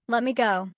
Let me go.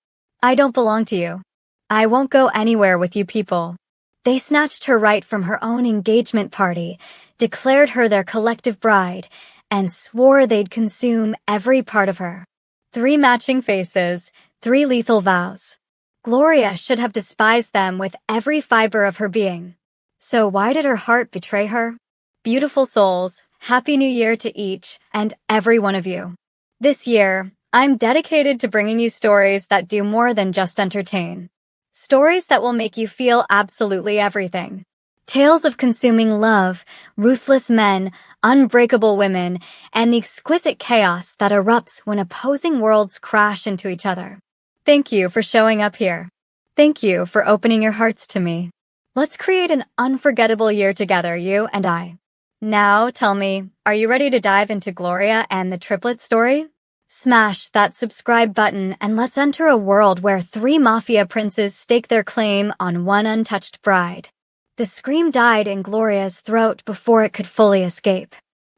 I don't belong to you. I won't go anywhere with you people. They snatched her right from her own engagement party, declared her their collective bride, and swore they'd consume every part of her. 3 matching faces, 3 lethal vows. Gloria should have despised them with every fiber of her being. So why did her heart betray her? Beautiful souls, Happy New Year to each and every one of you. This year, I'm dedicated to bringing you stories that do more than just entertain. Stories that will make you feel absolutely everything. Tales of consuming love, ruthless men, unbreakable women, and the exquisite chaos that erupts when opposing worlds crash into each other. Thank you for showing up here. Thank you for opening your hearts to me. Let's create an unforgettable year together, you and I. Now, tell me, are you ready to dive into Gloria and the Triplet story? Smash that subscribe button and let's enter a world where 3 mafia princes stake their claim on one untouched bride. The scream died in Gloria's throat before it could fully escape.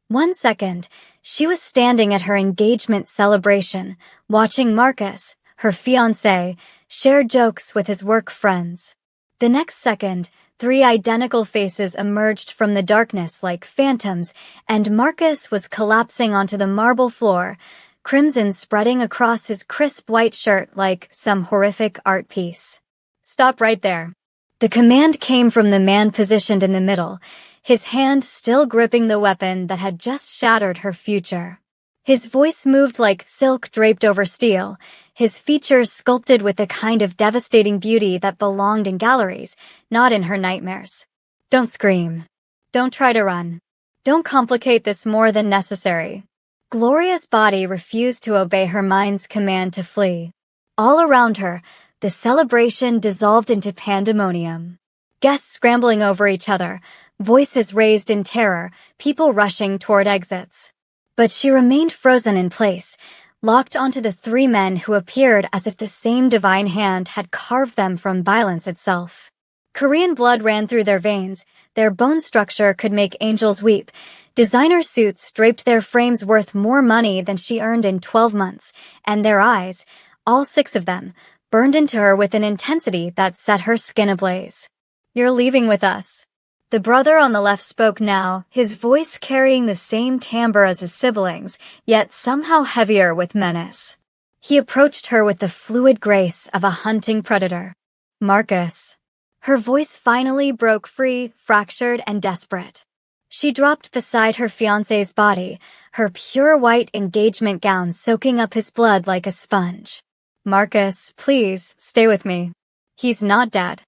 1 second, she was standing at her engagement celebration, watching Marcus, her fiancé, share jokes with his work friends. The next second, 3 identical faces emerged from the darkness like phantoms, and Marcus was collapsing onto the marble floor, crimson spreading across his crisp white shirt like some horrific art piece. Stop right there. The command came from the man positioned in the middle, his hand still gripping the weapon that had just shattered her future. His voice moved like silk draped over steel, his features sculpted with the kind of devastating beauty that belonged in galleries, not in her nightmares. Don't scream. Don't try to run. Don't complicate this more than necessary. Gloria's body refused to obey her mind's command to flee. All around her, the celebration dissolved into pandemonium. Guests scrambling over each other, voices raised in terror, people rushing toward exits. But she remained frozen in place, locked onto the 3 men who appeared as if the same divine hand had carved them from violence itself. Korean blood ran through their veins, their bone structure could make angels weep. Designer suits draped their frames worth more money than she earned in 12 months, and their eyes, all 6 of them, burned into her with an intensity that set her skin ablaze. You're leaving with us. The brother on the left spoke now, his voice carrying the same timbre as his siblings, yet somehow heavier with menace. He approached her with the fluid grace of a hunting predator. Marcus. Her voice finally broke free, fractured, and desperate. She dropped beside her fiancé's body, her pure white engagement gown soaking up his blood like a sponge. Marcus, please, stay with me. He's not dead.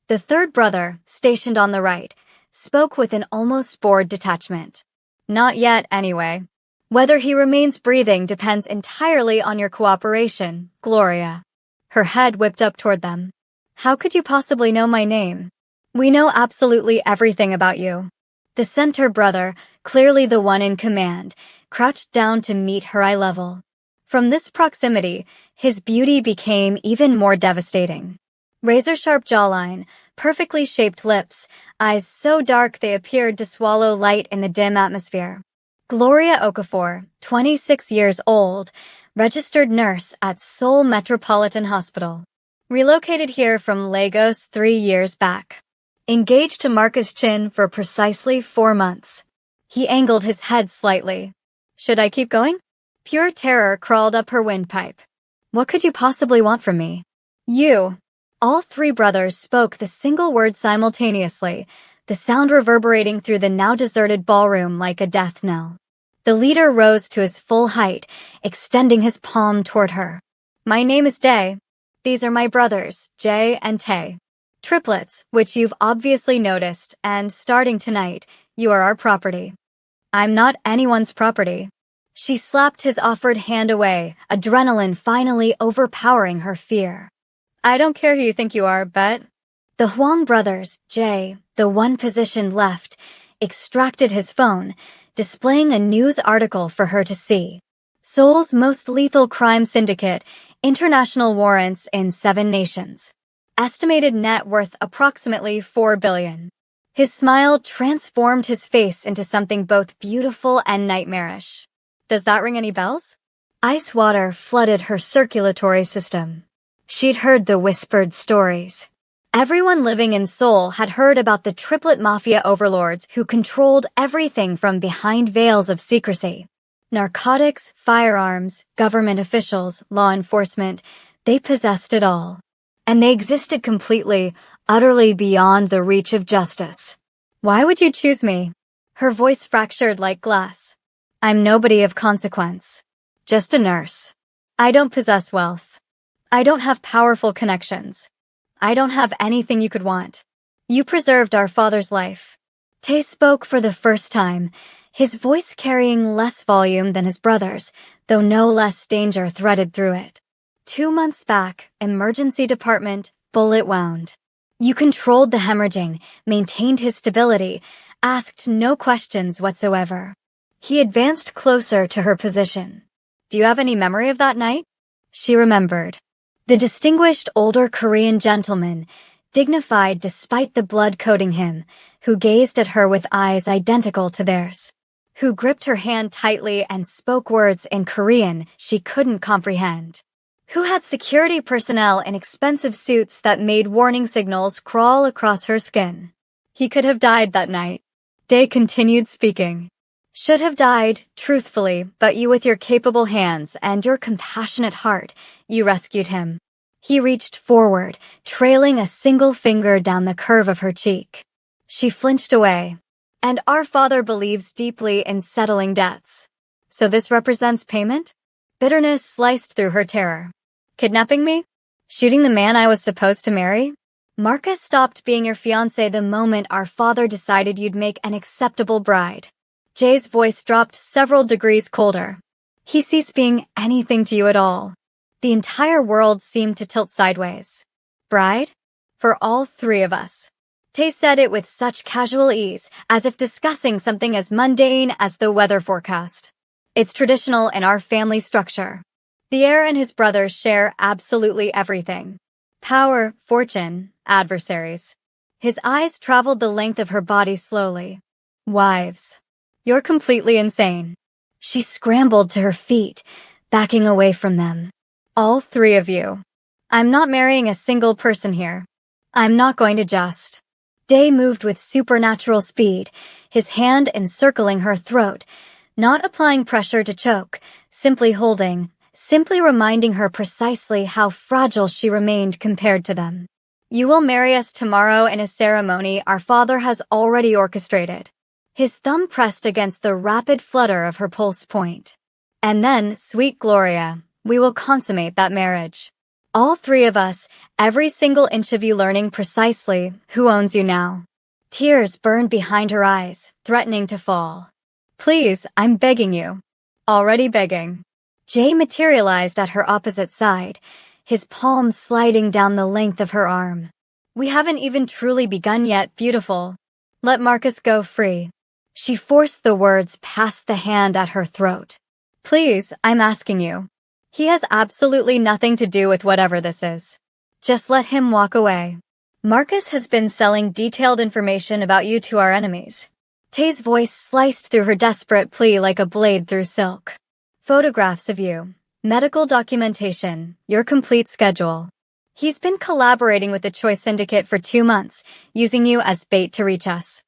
The 3rd brother, stationed on the right, spoke with an almost bored detachment. Not yet, anyway. Whether he remains breathing depends entirely on your cooperation, Gloria. Her head whipped up toward them. How could you possibly know my name? We know absolutely everything about you. The center brother, clearly the one in command, crouched down to meet her eye level. From this proximity, his beauty became even more devastating. Razor-sharp jawline, perfectly shaped lips, eyes so dark they appeared to swallow light in the dim atmosphere. Gloria Okafor, 26 years old, registered nurse at Seoul Metropolitan Hospital. Relocated here from Lagos 3 years back. Engaged to Marcus Chin for precisely 4 months. He angled his head slightly. Should I keep going? Pure terror crawled up her windpipe. What could you possibly want from me? You. All 3 brothers spoke the single word simultaneously, the sound reverberating through the now deserted ballroom like a death knell. The leader rose to his full height, extending his palm toward her. My name is Dae. These are my brothers, Jae and Tae. Triplets, which you've obviously noticed, and starting tonight, you are our property. I'm not anyone's property. She slapped his offered hand away, adrenaline finally overpowering her fear. I don't care who you think you are, but... The Huang brothers, Jae, the one positioned left, extracted his phone, displaying a news article for her to see. Seoul's most lethal crime syndicate, international warrants in 7 nations. Estimated net worth approximately $4 billion. His smile transformed his face into something both beautiful and nightmarish. Does that ring any bells? Ice water flooded her circulatory system. She'd heard the whispered stories. Everyone living in Seoul had heard about the triplet mafia overlords who controlled everything from behind veils of secrecy. Narcotics, firearms, government officials, law enforcement, they possessed it all. And they existed completely, utterly beyond the reach of justice. Why would you choose me? Her voice fractured like glass. I'm nobody of consequence. Just a nurse. I don't possess wealth. I don't have powerful connections. I don't have anything you could want. You preserved our father's life. Tae spoke for the first time, his voice carrying less volume than his brother's, though no less danger threaded through it. 2 months back, emergency department, bullet wound. You controlled the hemorrhaging, maintained his stability, asked no questions whatsoever. He advanced closer to her position. Do you have any memory of that night? She remembered. The distinguished older Korean gentleman, dignified despite the blood coating him, who gazed at her with eyes identical to theirs, who gripped her hand tightly and spoke words in Korean she couldn't comprehend, who had security personnel in expensive suits that made warning signals crawl across her skin. He could have died that night. Day continued speaking. Should have died, truthfully, but you with your capable hands and your compassionate heart, you rescued him. He reached forward, trailing a single finger down the curve of her cheek. She flinched away. And our father believes deeply in settling debts. So this represents payment? Bitterness sliced through her terror. Kidnapping me? Shooting the man I was supposed to marry? Marcus stopped being your fiancé the moment our father decided you'd make an acceptable bride. Jay's voice dropped several degrees colder. He ceased being anything to you at all. The entire world seemed to tilt sideways. Bride? For all 3 of us. Tay said it with such casual ease, as if discussing something as mundane as the weather forecast. It's traditional in our family structure. The heir and his brothers share absolutely everything. Power, fortune, adversaries. His eyes traveled the length of her body slowly. Wives. You're completely insane. She scrambled to her feet, backing away from them. All 3 of you. I'm not marrying a single person here. I'm not going to just. Day moved with supernatural speed, his hand encircling her throat, not applying pressure to choke, simply holding, simply reminding her precisely how fragile she remained compared to them. You will marry us tomorrow in a ceremony our father has already orchestrated. His thumb pressed against the rapid flutter of her pulse point. And then, sweet Gloria, we will consummate that marriage. All 3 of us, every single inch of you learning precisely who owns you now. Tears burned behind her eyes, threatening to fall. Please, I'm begging you. Already begging. Jay materialized at her opposite side, his palm sliding down the length of her arm. We haven't even truly begun yet, beautiful. Let Marcus go free. She forced the words past the hand at her throat. Please, I'm asking you. He has absolutely nothing to do with whatever this is. Just let him walk away. Marcus has been selling detailed information about you to our enemies. Tae's voice sliced through her desperate plea like a blade through silk. Photographs of you, medical documentation, your complete schedule. He's been collaborating with the Choice Syndicate for 2 months, using you as bait to reach us.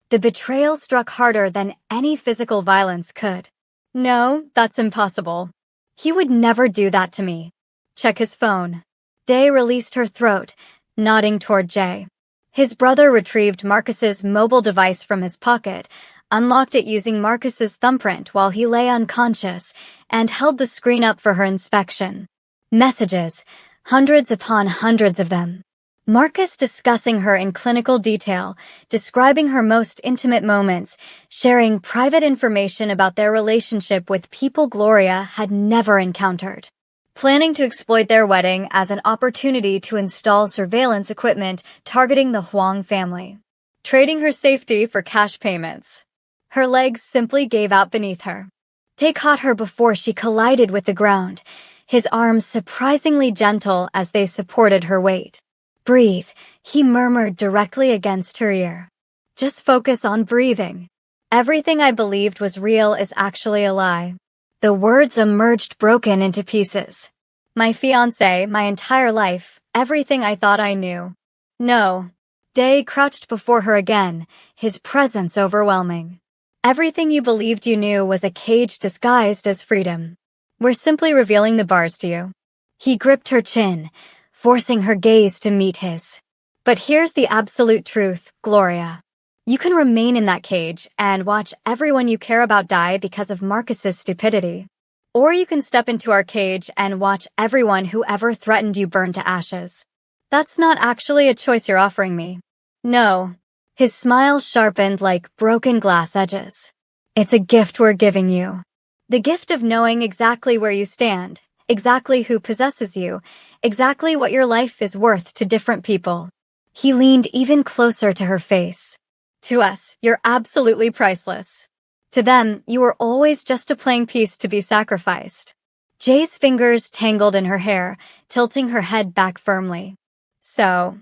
The betrayal struck harder than any physical violence could. No, that's impossible. He would never do that to me. Check his phone. Day released her throat, nodding toward Jay. His brother retrieved Marcus's mobile device from his pocket, unlocked it using Marcus's thumbprint while he lay unconscious, and held the screen up for her inspection. Messages, hundreds upon hundreds of them. Marcus discussing her in clinical detail, describing her most intimate moments, sharing private information about their relationship with people Gloria had never encountered. Planning to exploit their wedding as an opportunity to install surveillance equipment targeting the Huang family. Trading her safety for cash payments. Her legs simply gave out beneath her. Tae caught her before she collided with the ground, his arms surprisingly gentle as they supported her weight. Breathe, he murmured directly against her ear. Just focus on breathing. Everything I believed was real is actually a lie. The words emerged broken into pieces. My fiancé, my entire life, everything I thought I knew. No. Day crouched before her again, his presence overwhelming. Everything you believed you knew was a cage disguised as freedom. We're simply revealing the bars to you. He gripped her chin, forcing her gaze to meet his. But here's the absolute truth, Gloria. You can remain in that cage and watch everyone you care about die because of Marcus's stupidity. Or you can step into our cage and watch everyone who ever threatened you burn to ashes. That's not actually a choice you're offering me. No. His smile sharpened like broken glass edges. It's a gift we're giving you. The gift of knowing exactly where you stand, exactly who possesses you, exactly what your life is worth to different people. He leaned even closer to her face. To us, you're absolutely priceless. To them, you were always just a playing piece to be sacrificed. Jay's fingers tangled in her hair, tilting her head back firmly. So,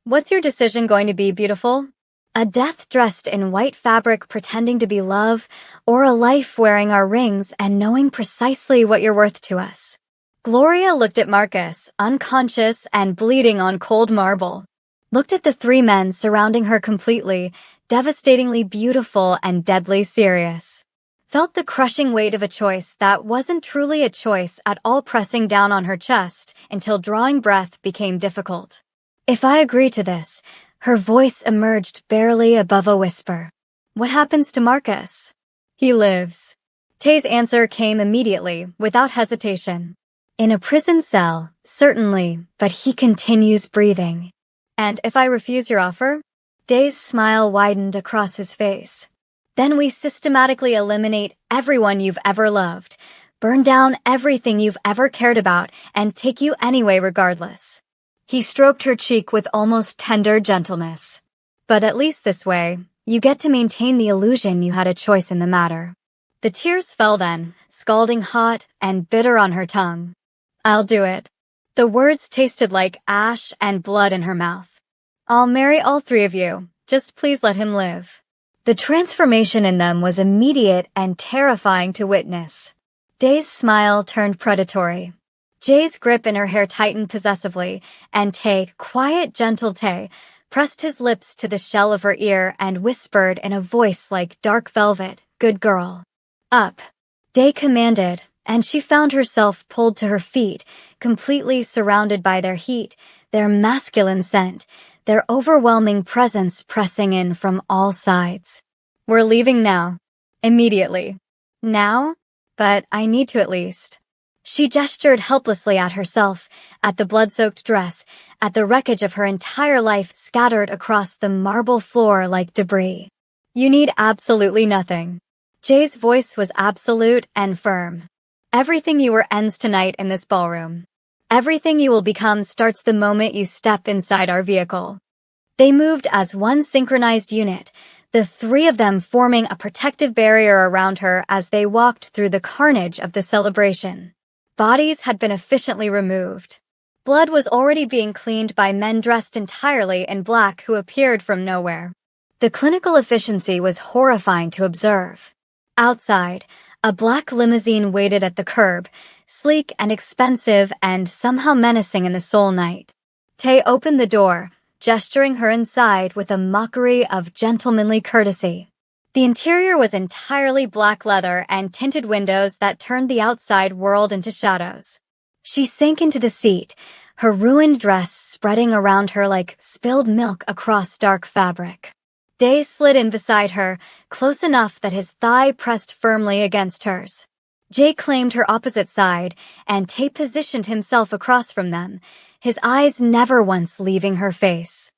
what's your decision going to be, beautiful? A death dressed in white fabric pretending to be love, or a life wearing our rings and knowing precisely what you're worth to us? Gloria looked at Marcus, unconscious and bleeding on cold marble. Looked at the three men surrounding her completely, devastatingly beautiful and deadly serious. Felt the crushing weight of a choice that wasn't truly a choice at all pressing down on her chest until drawing breath became difficult. If I agree to this, her voice emerged barely above a whisper. What happens to Marcus? He lives. Tay's answer came immediately, without hesitation. In a prison cell, certainly, but he continues breathing. And if I refuse your offer? Day's smile widened across his face. Then we systematically eliminate everyone you've ever loved, burn down everything you've ever cared about, and take you anyway regardless. He stroked her cheek with almost tender gentleness. But at least this way, you get to maintain the illusion you had a choice in the matter. The tears fell then, scalding hot and bitter on her tongue. I'll do it. The words tasted like ash and blood in her mouth. I'll marry all three of you. Just please let him live. The transformation in them was immediate and terrifying to witness. Day's smile turned predatory. Jay's grip in her hair tightened possessively, and Tay, quiet, gentle Tay, pressed his lips to the shell of her ear and whispered in a voice like dark velvet, "Good girl." Up. Day commanded, and she found herself pulled to her feet, completely surrounded by their heat, their masculine scent, their overwhelming presence pressing in from all sides. We're leaving now. Immediately. Now? But I need to at least. She gestured helplessly at herself, at the blood-soaked dress, at the wreckage of her entire life scattered across the marble floor like debris. You need absolutely nothing. Jay's voice was absolute and firm. Everything you were ends tonight in this ballroom. Everything you will become starts the moment you step inside our vehicle. They moved as one synchronized unit, the three of them forming a protective barrier around her as they walked through the carnage of the celebration. Bodies had been efficiently removed. Blood was already being cleaned by men dressed entirely in black who appeared from nowhere. The clinical efficiency was horrifying to observe. Outside, a black limousine waited at the curb, sleek and expensive and somehow menacing in the soul night. Tay opened the door, gesturing her inside with a mockery of gentlemanly courtesy. The interior was entirely black leather and tinted windows that turned the outside world into shadows. She sank into the seat, her ruined dress spreading around her like spilled milk across dark fabric. Day slid in beside her, close enough that his thigh pressed firmly against hers. Jay claimed her opposite side, and Tay positioned himself across from them, his eyes never once leaving her face.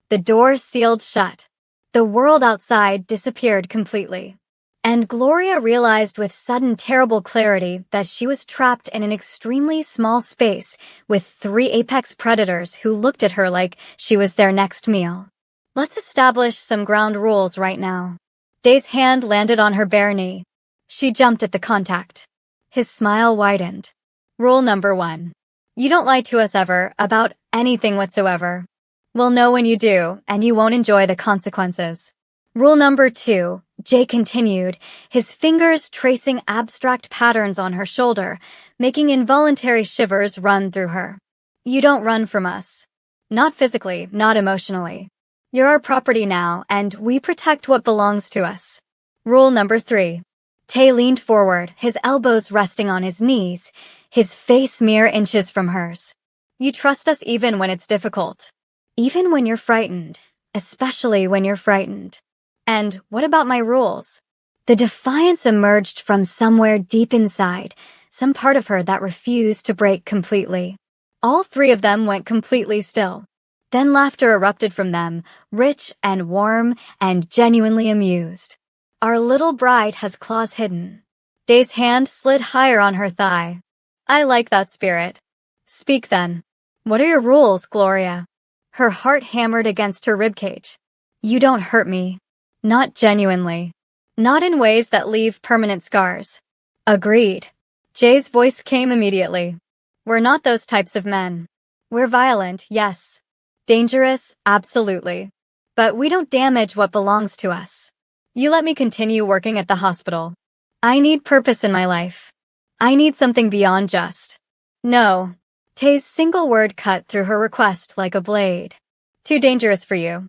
The door sealed shut. The world outside disappeared completely. And Gloria realized with sudden terrible clarity that she was trapped in an extremely small space with three apex predators who looked at her like she was their next meal. Let's establish some ground rules right now. Day's hand landed on her bare knee. She jumped at the contact. His smile widened. Rule number 1. You don't lie to us ever about anything whatsoever. We'll know when you do, and you won't enjoy the consequences. Rule number 2, Jay continued, his fingers tracing abstract patterns on her shoulder, making involuntary shivers run through her. You don't run from us. Not physically, not emotionally. You're our property now, and we protect what belongs to us. Rule number 3. Tay leaned forward, his elbows resting on his knees, his face mere inches from hers. You trust us even when it's difficult. Even when you're frightened. Especially when you're frightened. And what about my rules? The defiance emerged from somewhere deep inside, some part of her that refused to break completely. All three of them went completely still. Then laughter erupted from them, rich and warm and genuinely amused. Our little bride has claws hidden. Day's hand slid higher on her thigh. I like that spirit. Speak then. What are your rules, Gloria? Her heart hammered against her ribcage. You don't hurt me. Not genuinely. Not in ways that leave permanent scars. Agreed. Jay's voice came immediately. We're not those types of men. We're violent, yes. Dangerous, absolutely. But we don't damage what belongs to us. You let me continue working at the hospital. I need purpose in my life. I need something beyond just. No. Tay's single word cut through her request like a blade. Too dangerous for you.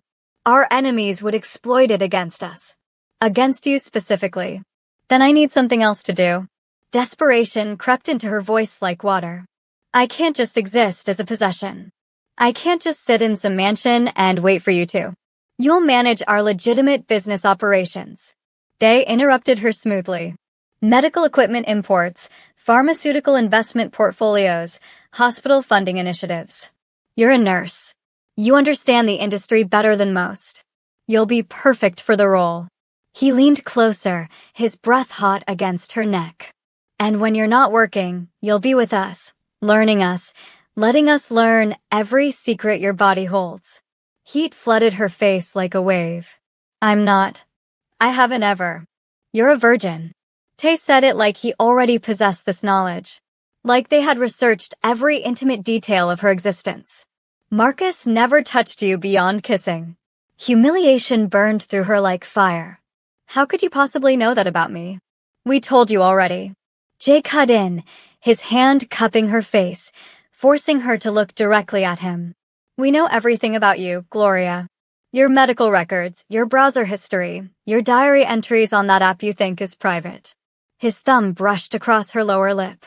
Our enemies would exploit it against us. Against you specifically. Then I need something else to do. Desperation crept into her voice like water. I can't just exist as a possession. I can't just sit in some mansion and wait for you to. You'll manage our legitimate business operations. Day interrupted her smoothly. Medical equipment imports, pharmaceutical investment portfolios, hospital funding initiatives. You're a nurse. You understand the industry better than most. You'll be perfect for the role. He leaned closer, his breath hot against her neck. And when you're not working, you'll be with us, learning us, letting us learn every secret your body holds. Heat flooded her face like a wave. I'm not. I haven't ever. You're a virgin. Tay said it like he already possessed this knowledge. Like they had researched every intimate detail of her existence. Marcus never touched you beyond kissing. Humiliation burned through her like fire. How could you possibly know that about me? We told you already. Jay cut in, his hand cupping her face, forcing her to look directly at him. We know everything about you, Gloria. Your medical records, your browser history, your diary entries on that app you think is private. His thumb brushed across her lower lip.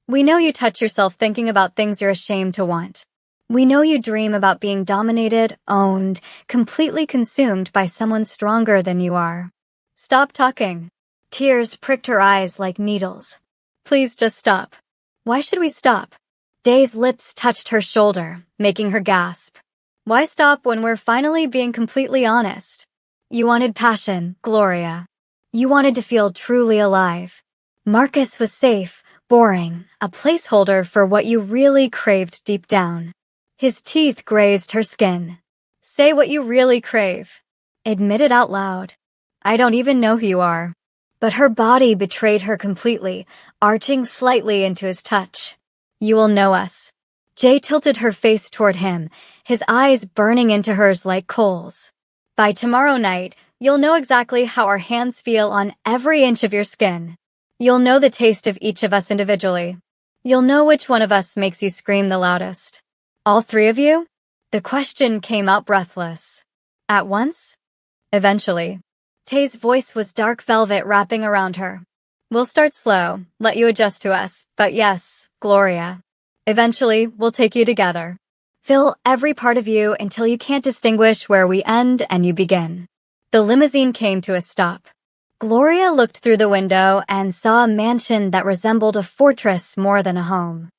We know you touch yourself thinking about things you're ashamed to want. We know you dream about being dominated, owned, completely consumed by someone stronger than you are. Stop talking. Tears pricked her eyes like needles. Please just stop. Why should we stop? Day's lips touched her shoulder, making her gasp. Why stop when we're finally being completely honest? You wanted passion, Gloria. You wanted to feel truly alive. Marcus was safe, boring, a placeholder for what you really craved deep down. His teeth grazed her skin. Say what you really crave. Admit it out loud. I don't even know who you are. But her body betrayed her completely, arching slightly into his touch. You will know us. Jay tilted her face toward him, his eyes burning into hers like coals. By tomorrow night, you'll know exactly how our hands feel on every inch of your skin. You'll know the taste of each of us individually. You'll know which one of us makes you scream the loudest. All three of you? The question came out breathless. At once? Eventually. Tay's voice was dark velvet wrapping around her. We'll start slow, let you adjust to us, but yes, Gloria. Eventually, we'll take you together. Fill every part of you until you can't distinguish where we end and you begin. The limousine came to a stop. Gloria looked through the window and saw a mansion that resembled a fortress more than a home.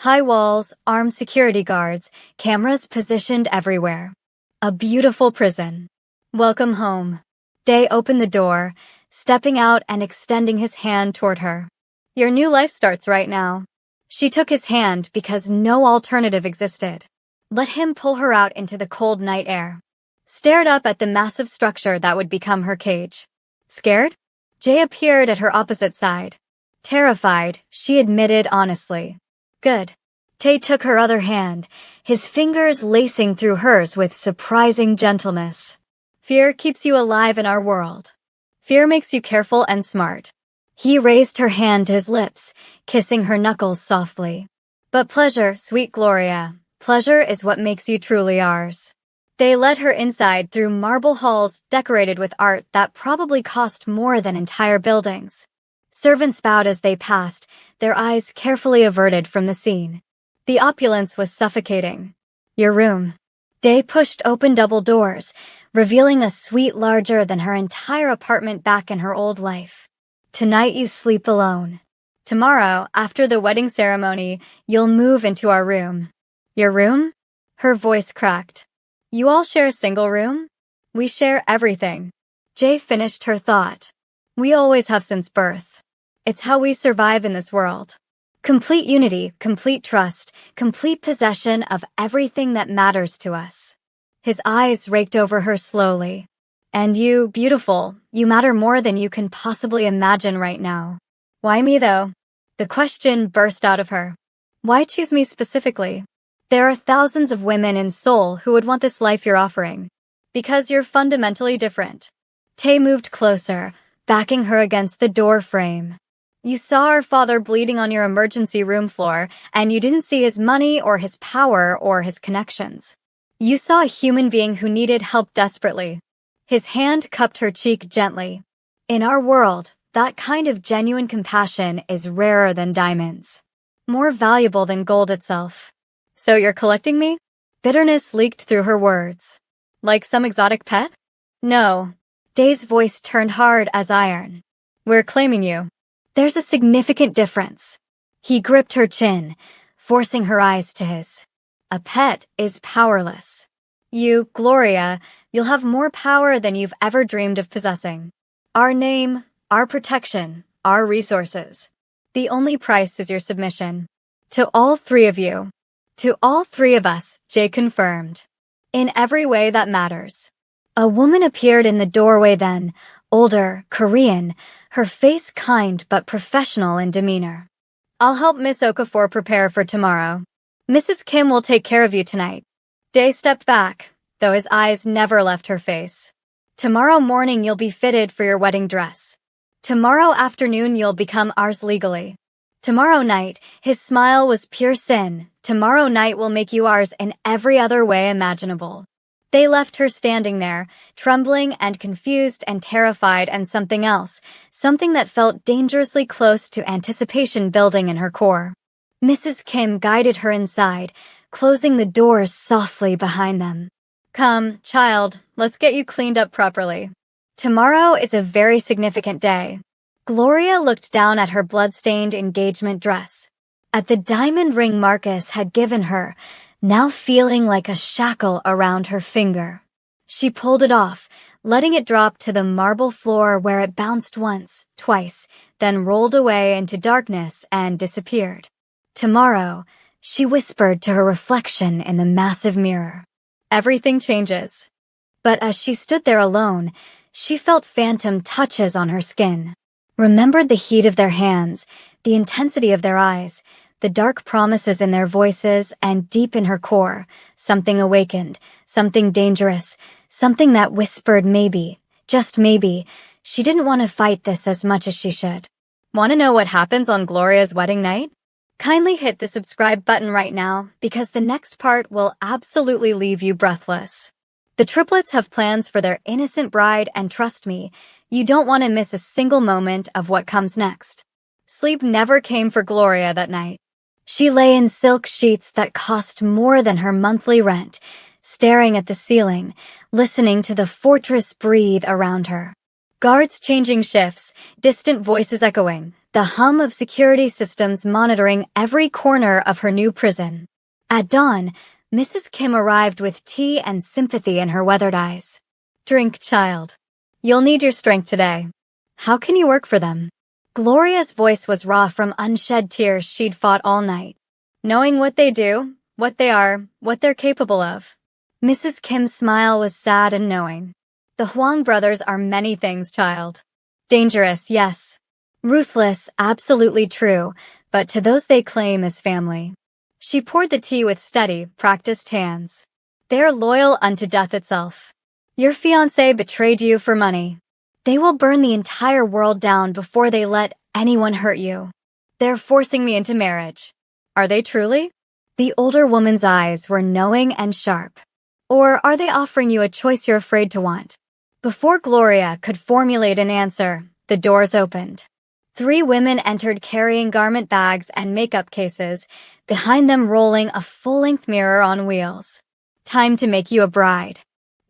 High walls, armed security guards, cameras positioned everywhere. A beautiful prison. Welcome home. Day opened the door, stepping out and extending his hand toward her. Your new life starts right now. She took his hand because no alternative existed. Let him pull her out into the cold night air. Stared up at the massive structure that would become her cage. Scared? Jay appeared at her opposite side. Terrified, she admitted honestly. Good. Tay took her other hand, his fingers lacing through hers with surprising gentleness. Fear keeps you alive in our world. Fear makes you careful and smart. He raised her hand to his lips, kissing her knuckles softly. But pleasure, sweet Gloria, pleasure is what makes you truly ours. They led her inside through marble halls decorated with art that probably cost more than entire buildings. Servants bowed as they passed, their eyes carefully averted from the scene. The opulence was suffocating. Your room. Day pushed open double doors, revealing a suite larger than her entire apartment back in her old life. Tonight you sleep alone. Tomorrow, after the wedding ceremony, you'll move into our room. Your room? Her voice cracked. You all share a single room? We share everything. Jay finished her thought. We always have since birth. It's how we survive in this world. Complete unity, complete trust, complete possession of everything that matters to us. His eyes raked over her slowly. And you, beautiful, you matter more than you can possibly imagine right now. Why me, though? The question burst out of her. Why choose me specifically? There are thousands of women in Seoul who would want this life you're offering. Because you're fundamentally different. Tae moved closer, backing her against the door frame. You saw our father bleeding on your emergency room floor, and you didn't see his money or his power or his connections. You saw a human being who needed help desperately. His hand cupped her cheek gently. In our world, that kind of genuine compassion is rarer than diamonds. More valuable than gold itself. So you're collecting me? Bitterness leaked through her words. Like some exotic pet? No. Day's voice turned hard as iron. We're claiming you. There's a significant difference. He gripped her chin, forcing her eyes to his. A pet is powerless. You, Gloria, you'll have more power than you've ever dreamed of possessing. Our name, our protection, our resources. The only price is your submission. To all three of you. To all three of us, Jay confirmed. In every way that matters. A woman appeared in the doorway then, older, Korean, her face kind but professional in demeanor. I'll help Miss Okafor prepare for tomorrow. Mrs. Kim will take care of you tonight. Day stepped back, though his eyes never left her face. Tomorrow morning you'll be fitted for your wedding dress. Tomorrow afternoon you'll become ours legally. Tomorrow night, his smile was pure sin. Tomorrow night will make you ours in every other way imaginable. They left her standing there, trembling and confused and terrified and something else, something that felt dangerously close to anticipation building in her core. Mrs. Kim guided her inside, closing the doors softly behind them. Come, child, let's get you cleaned up properly. Tomorrow is a very significant day. Gloria looked down at her blood-stained engagement dress. At the diamond ring Marcus had given her, now feeling like a shackle around her finger. She pulled it off, letting it drop to the marble floor where it bounced once, twice, then rolled away into darkness and disappeared. Tomorrow, she whispered to her reflection in the massive mirror. Everything changes. But as she stood there alone, she felt phantom touches on her skin. Remembered the heat of their hands, the intensity of their eyes, the dark promises in their voices, and deep in her core, something awakened, something dangerous, something that whispered maybe, just maybe, she didn't want to fight this as much as she should. Want to know what happens on Gloria's wedding night? Kindly hit the subscribe button right now, because the next part will absolutely leave you breathless. The triplets have plans for their innocent bride, and trust me, you don't want to miss a single moment of what comes next. Sleep never came for Gloria that night. She lay in silk sheets that cost more than her monthly rent, staring at the ceiling, listening to the fortress breathe around her. Guards changing shifts, distant voices echoing, the hum of security systems monitoring every corner of her new prison. At dawn, Mrs. Kim arrived with tea and sympathy in her weathered eyes. Drink, child. You'll need your strength today. How can you work for them? Gloria's voice was raw from unshed tears she'd fought all night. Knowing what they do, what they are, what they're capable of. Mrs. Kim's smile was sad and knowing. The Huang brothers are many things, child. Dangerous, yes. Ruthless, absolutely true, but to those they claim as family. She poured the tea with steady, practiced hands. They are loyal unto death itself. Your fiancé betrayed you for money. They will burn the entire world down before they let anyone hurt you. They're forcing me into marriage. Are they truly? The older woman's eyes were knowing and sharp. Or are they offering you a choice you're afraid to want? Before Gloria could formulate an answer, the doors opened. 3 women entered carrying garment bags and makeup cases, behind them rolling a full-length mirror on wheels. Time to make you a bride.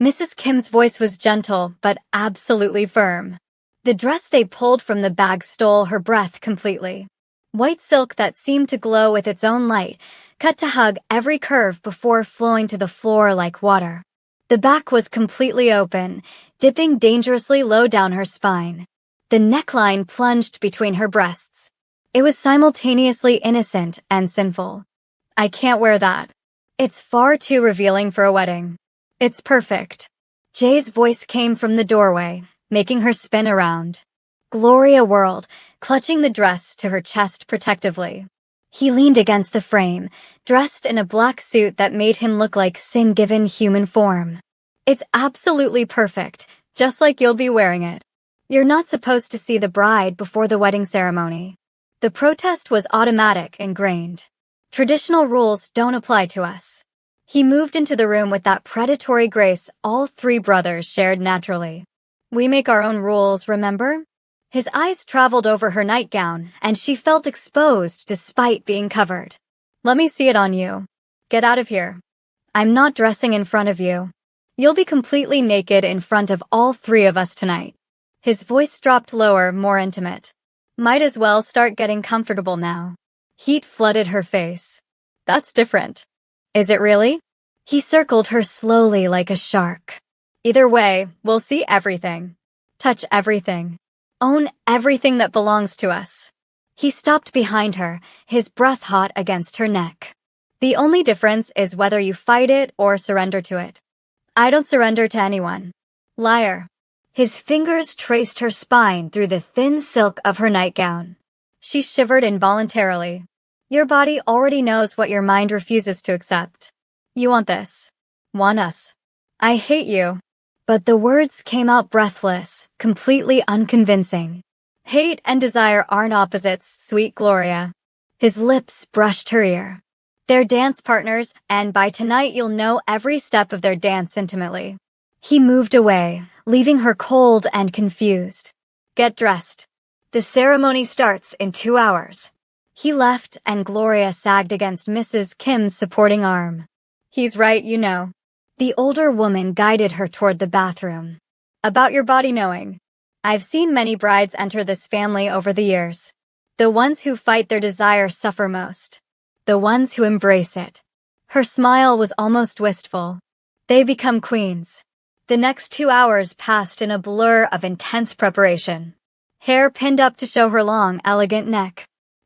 Mrs. Kim's voice was gentle, but absolutely firm. The dress they pulled from the bag stole her breath completely. White silk that seemed to glow with its own light, cut to hug every curve before flowing to the floor like water. The back was completely open, dipping dangerously low down her spine. The neckline plunged between her breasts. It was simultaneously innocent and sinful. I can't wear that. It's far too revealing for a wedding. It's perfect. Jay's voice came from the doorway, making her spin around. Gloria whirled, clutching the dress to her chest protectively. He leaned against the frame, dressed in a black suit that made him look like sin given human form. It's absolutely perfect, just like you'll be wearing it. You're not supposed to see the bride before the wedding ceremony. The protest was automatic, ingrained. Traditional rules don't apply to us. He moved into the room with that predatory grace all 3 brothers shared naturally. We make our own rules, remember? His eyes traveled over her nightgown, and she felt exposed despite being covered. Let me see it on you. Get out of here. I'm not dressing in front of you. You'll be completely naked in front of all 3 of us tonight. His voice dropped lower, more intimate. Might as well start getting comfortable now. Heat flooded her face. That's different. Is it really? He circled her slowly like a shark. Either way, we'll see everything. Touch everything. Own everything that belongs to us. He stopped behind her, his breath hot against her neck. The only difference is whether you fight it or surrender to it. I don't surrender to anyone. Liar. His fingers traced her spine through the thin silk of her nightgown. She shivered involuntarily. Your body already knows what your mind refuses to accept. You want this. Want us. I hate you. But the words came out breathless, completely unconvincing. Hate and desire aren't opposites, sweet Gloria. His lips brushed her ear. They're dance partners, and by tonight you'll know every step of their dance intimately. He moved away, leaving her cold and confused. Get dressed. The ceremony starts in 2 hours. He left, and Gloria sagged against Mrs. Kim's supporting arm. He's right, you know. The older woman guided her toward the bathroom. About your body knowing. I've seen many brides enter this family over the years. The ones who fight their desire suffer most. The ones who embrace it. Her smile was almost wistful. They become queens. The next 2 hours passed in a blur of intense preparation. Hair pinned up to show her long, elegant neck.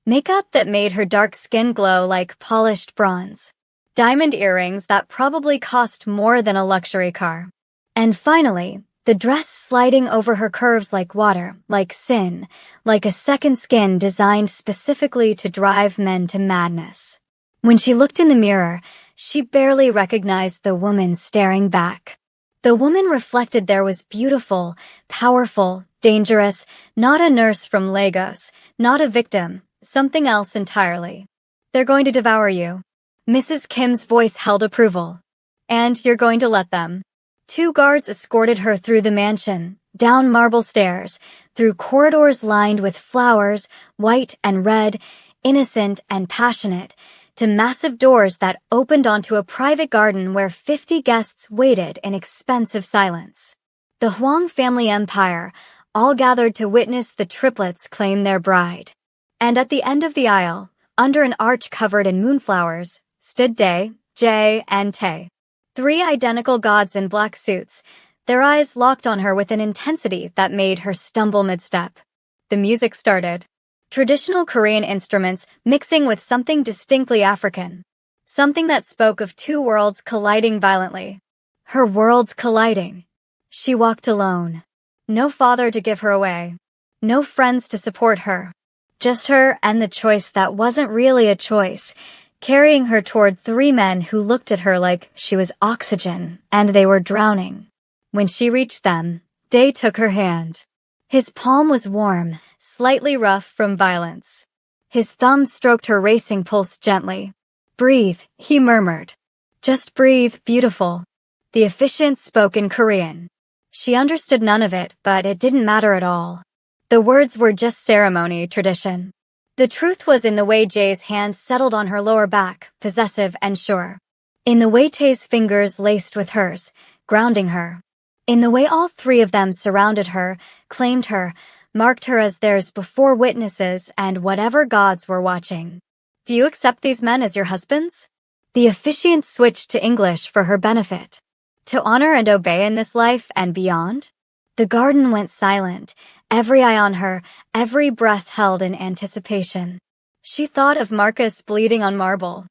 Makeup that made her dark skin glow like polished bronze. Diamond earrings that probably cost more than a luxury car. And finally, the dress sliding over her curves like water, like sin, like a second skin designed specifically to drive men to madness. When she looked in the mirror, she barely recognized the woman staring back. The woman reflected there was beautiful, powerful, dangerous, not a nurse from Lagos, not a victim, something else entirely. They're going to devour you. Mrs. Kim's voice held approval. And you're going to let them. 2 guards escorted her through the mansion, down marble stairs, through corridors lined with flowers, white and red, innocent and passionate, to massive doors that opened onto a private garden where 50 guests waited in expensive silence. The Huang family empire, all gathered to witness the triplets claim their bride. And at the end of the aisle, under an arch covered in moonflowers, stood Day, Jay, and Tae. 3 identical gods in black suits, their eyes locked on her with an intensity that made her stumble mid-step. The music started. Traditional Korean instruments mixing with something distinctly African. Something that spoke of 2 worlds colliding violently. Her worlds colliding. She walked alone. No father to give her away. No friends to support her. Just her and the choice that wasn't really a choice, carrying her toward 3 men who looked at her like she was oxygen and they were drowning. When she reached them, Day took her hand. His palm was warm, slightly rough from violence. His thumb stroked her racing pulse gently. "Breathe," he murmured. "Just breathe, beautiful." The officiant spoke in Korean. She understood none of it, but it didn't matter at all. The words were just ceremony, tradition. The truth was in the way Jay's hand settled on her lower back, possessive and sure. In the way Tay's fingers laced with hers, grounding her. In the way all three of them surrounded her, claimed her, marked her as theirs before witnesses and whatever gods were watching. "Do you accept these men as your husbands?" The officiant switched to English for her benefit. "To honor and obey in this life and beyond?" The garden went silent, every eye on her, every breath held in anticipation. She thought of Marcus bleeding on marble.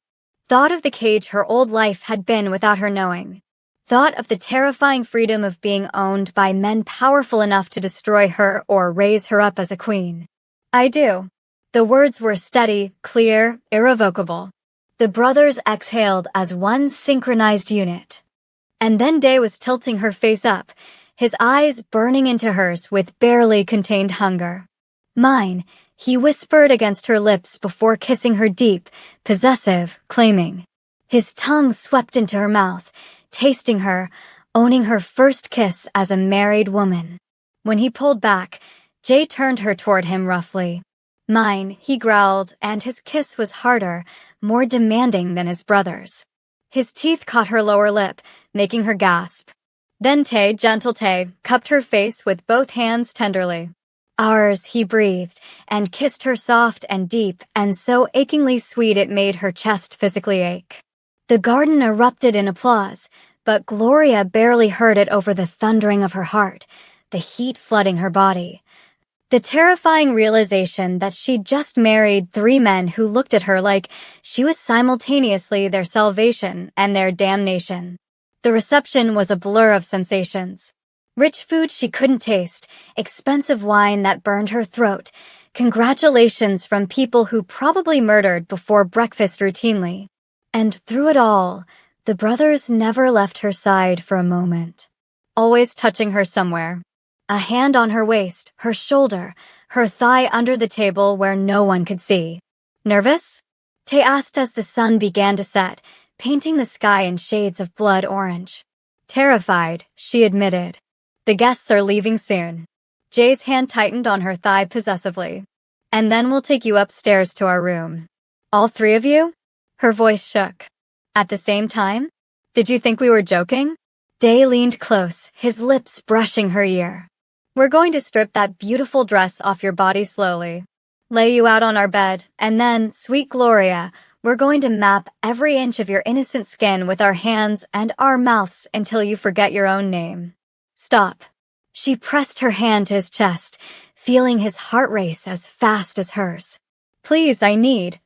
Thought of the cage her old life had been without her knowing. Thought of the terrifying freedom of being owned by men powerful enough to destroy her or raise her up as a queen. "I do." The words were steady, clear, irrevocable. The brothers exhaled as one synchronized unit. And then Day was tilting her face up, his eyes burning into hers with barely contained hunger. "Mine," he whispered against her lips before kissing her deep, possessive, claiming. His tongue swept into her mouth, tasting her, owning her first kiss as a married woman. When he pulled back, Jay turned her toward him roughly. "Mine," he growled, and his kiss was harder, more demanding than his brother's. His teeth caught her lower lip, making her gasp. Then Tay, gentle Tay, cupped her face with both hands tenderly. "Ours," he breathed, and kissed her soft and deep, and so achingly sweet it made her chest physically ache. The garden erupted in applause, but Gloria barely heard it over the thundering of her heart, the heat flooding her body. The terrifying realization that she'd just married 3 men who looked at her like she was simultaneously their salvation and their damnation. The reception was a blur of sensations. Rich food she couldn't taste, expensive wine that burned her throat, congratulations from people who probably murdered before breakfast routinely. And through it all, the brothers never left her side for a moment. Always touching her somewhere. A hand on her waist, her shoulder, her thigh under the table where no one could see. "Nervous?" Tay asked as the sun began to set, painting the sky in shades of blood orange. "Terrified," she admitted. "The guests are leaving soon." Jay's hand tightened on her thigh possessively. "And then we'll take you upstairs to our room." "All 3 of you?" Her voice shook. "At the same time? Did you think we were joking?" Day leaned close, his lips brushing her ear. "We're going to strip that beautiful dress off your body slowly. Lay you out on our bed, and then, sweet Gloria, we're going to map every inch of your innocent skin with our hands and our mouths until you forget your own name." "Stop." She pressed her hand to his chest, feeling his heart race as fast as hers. "Please, I need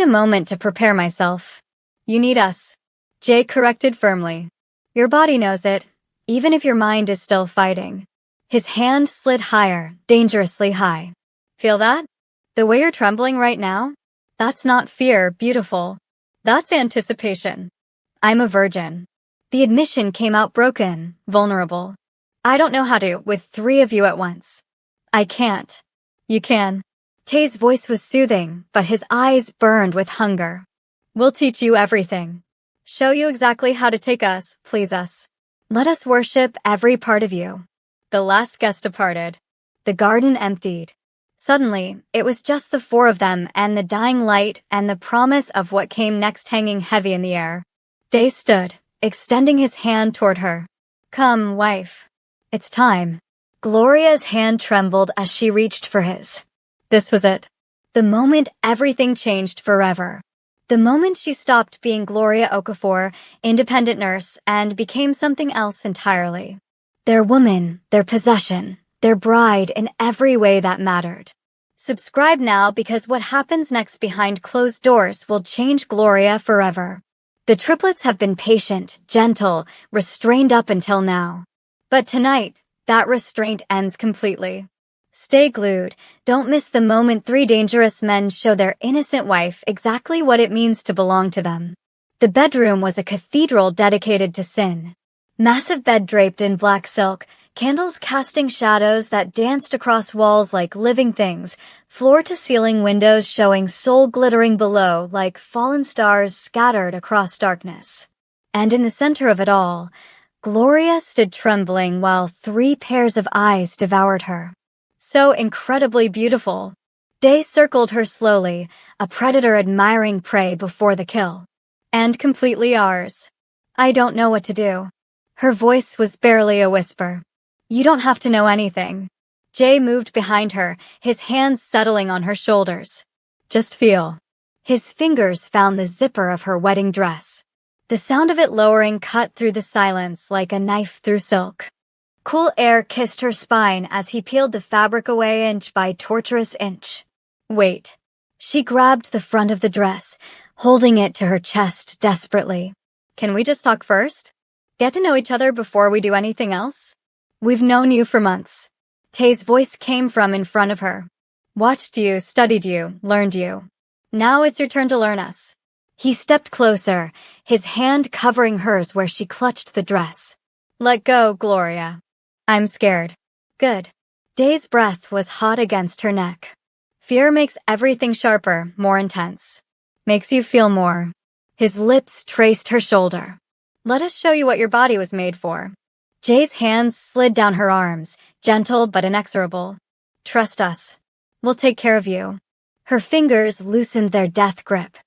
a moment to prepare myself." "You need us," Jay corrected firmly. "Your body knows it, even if your mind is still fighting." His hand slid higher, dangerously high. "Feel that? The way you're trembling right now? That's not fear, beautiful. That's anticipation. I'm a virgin." The admission came out broken, vulnerable. "I don't know how to, with 3 of you at once." "I can't." "You can." Tay's voice was soothing, but his eyes burned with hunger. "We'll teach you everything. Show you exactly how to take us, please us. Let us worship every part of you." The last guest departed. The garden emptied. Suddenly, it was just the 4 of them and the dying light and the promise of what came next hanging heavy in the air. Day stood, extending his hand toward her. "Come, wife. It's time." Gloria's hand trembled as she reached for his. This was it. The moment everything changed forever. The moment she stopped being Gloria Okafor, independent nurse, and became something else entirely. Their woman, their possession, their bride in every way that mattered. Subscribe now because what happens next behind closed doors will change Gloria forever. The triplets have been patient, gentle, restrained up until now. But tonight, that restraint ends completely. Stay glued. Don't miss the moment 3 dangerous men show their innocent wife exactly what it means to belong to them. The bedroom was a cathedral dedicated to sin. Massive bed draped in black silk, candles casting shadows that danced across walls like living things, floor-to-ceiling windows showing soul glittering below like fallen stars scattered across darkness. And in the center of it all, Gloria stood trembling while 3 pairs of eyes devoured her. So incredibly beautiful. Day circled her slowly, a predator admiring prey before the kill. And completely ours. I don't know what to do. Her voice was barely a whisper. You don't have to know anything. Jay moved behind her, his hands settling on her shoulders. Just feel. His fingers found the zipper of her wedding dress. The sound of it lowering cut through the silence like a knife through silk. Cool air kissed her spine as he peeled the fabric away inch by torturous inch. Wait. She grabbed the front of the dress, holding it to her chest desperately. Can we just talk first? Get to know each other before we do anything else? We've known you for months. Tay's voice came from in front of her. Watched you, studied you, learned you. Now it's your turn to learn us. He stepped closer, his hand covering hers where she clutched the dress. Let go, Gloria. I'm scared. Good. Day's breath was hot against her neck. Fear makes everything sharper, more intense. Makes you feel more. His lips traced her shoulder. Let us show you what your body was made for. Jay's hands slid down her arms, gentle but inexorable. Trust us. We'll take care of you. Her fingers loosened their death grip.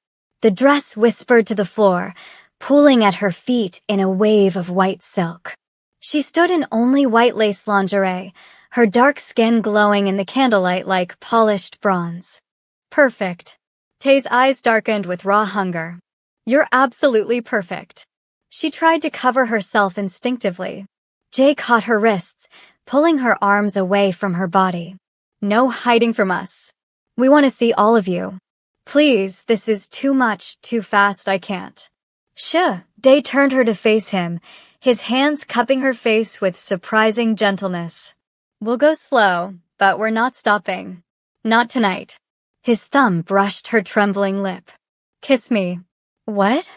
The dress whispered to the floor, pooling at her feet in a wave of white silk. She stood in only white lace lingerie, her dark skin glowing in the candlelight like polished bronze. Perfect. Tay's eyes darkened with raw hunger. You're absolutely perfect. She tried to cover herself instinctively. Jay caught her wrists, pulling her arms away from her body. No hiding from us. We want to see all of you. Please, this is too much, too fast, I can't. Shh. Day turned her to face him, his hands cupping her face with surprising gentleness. We'll go slow, but we're not stopping. Not tonight. His thumb brushed her trembling lip. Kiss me. What?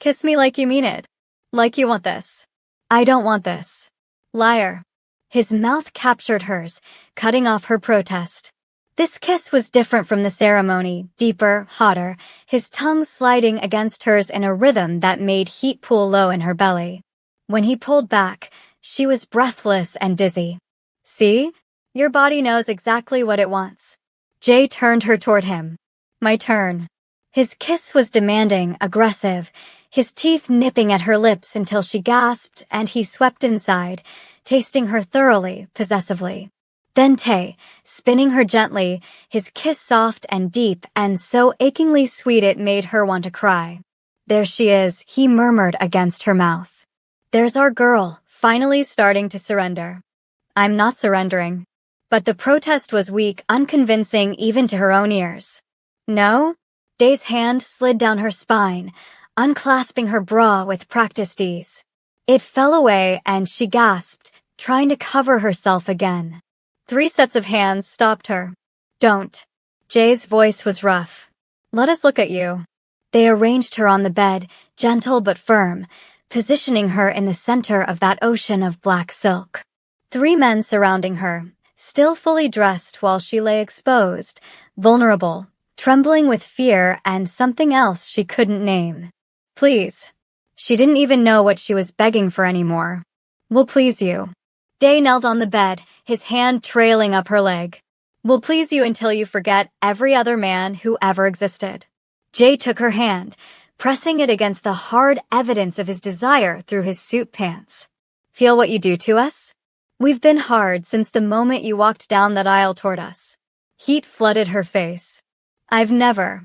Kiss me like you mean it. Like you want this. I don't want this. Liar. His mouth captured hers, cutting off her protest. This kiss was different from the ceremony, deeper, hotter, his tongue sliding against hers in a rhythm that made heat pool low in her belly. When he pulled back, she was breathless and dizzy. See? Your body knows exactly what it wants. Jay turned her toward him. My turn. His kiss was demanding, aggressive, his teeth nipping at her lips until she gasped and he swept inside, tasting her thoroughly, possessively. Then Tay, spinning her gently, his kiss soft and deep and so achingly sweet it made her want to cry. There she is, he murmured against her mouth. There's our girl, finally starting to surrender. I'm not surrendering. But the protest was weak, unconvincing even to her own ears. No? Day's hand slid down her spine, unclasping her bra with practiced ease. It fell away and she gasped, trying to cover herself again. 3 sets of hands stopped her. Don't. Jay's voice was rough. Let us look at you. They arranged her on the bed, gentle but firm, positioning her in the center of that ocean of black silk. 3 men surrounding her, still fully dressed while she lay exposed, vulnerable, trembling with fear and something else she couldn't name. Please. She didn't even know what she was begging for anymore. We'll please you. Day knelt on the bed, his hand trailing up her leg. We'll please you until you forget every other man who ever existed. Jay took her hand, pressing it against the hard evidence of his desire through his suit pants. Feel what you do to us? We've been hard since the moment you walked down that aisle toward us. Heat flooded her face. I've never.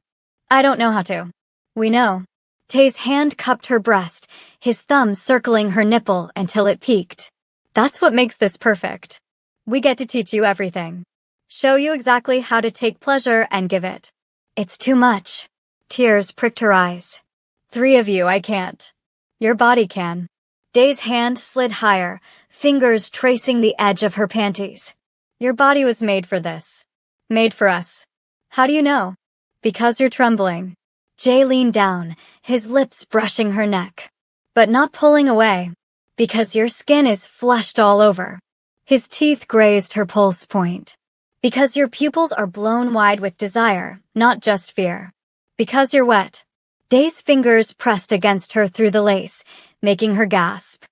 I don't know how to. We know. Tay's hand cupped her breast, his thumb circling her nipple until it peaked. That's what makes this perfect. We get to teach you everything. Show you exactly how to take pleasure and give it. It's too much. Tears pricked her eyes. 3 of you, I can't. Your body can. Day's hand slid higher, fingers tracing the edge of her panties. Your body was made for this. Made for us. How do you know? Because you're trembling. Jay leaned down, his lips brushing her neck. But not pulling away. Because your skin is flushed all over. His teeth grazed her pulse point. Because your pupils are blown wide with desire, not just fear. Because you're wet. Day's fingers pressed against her through the lace, making her gasp.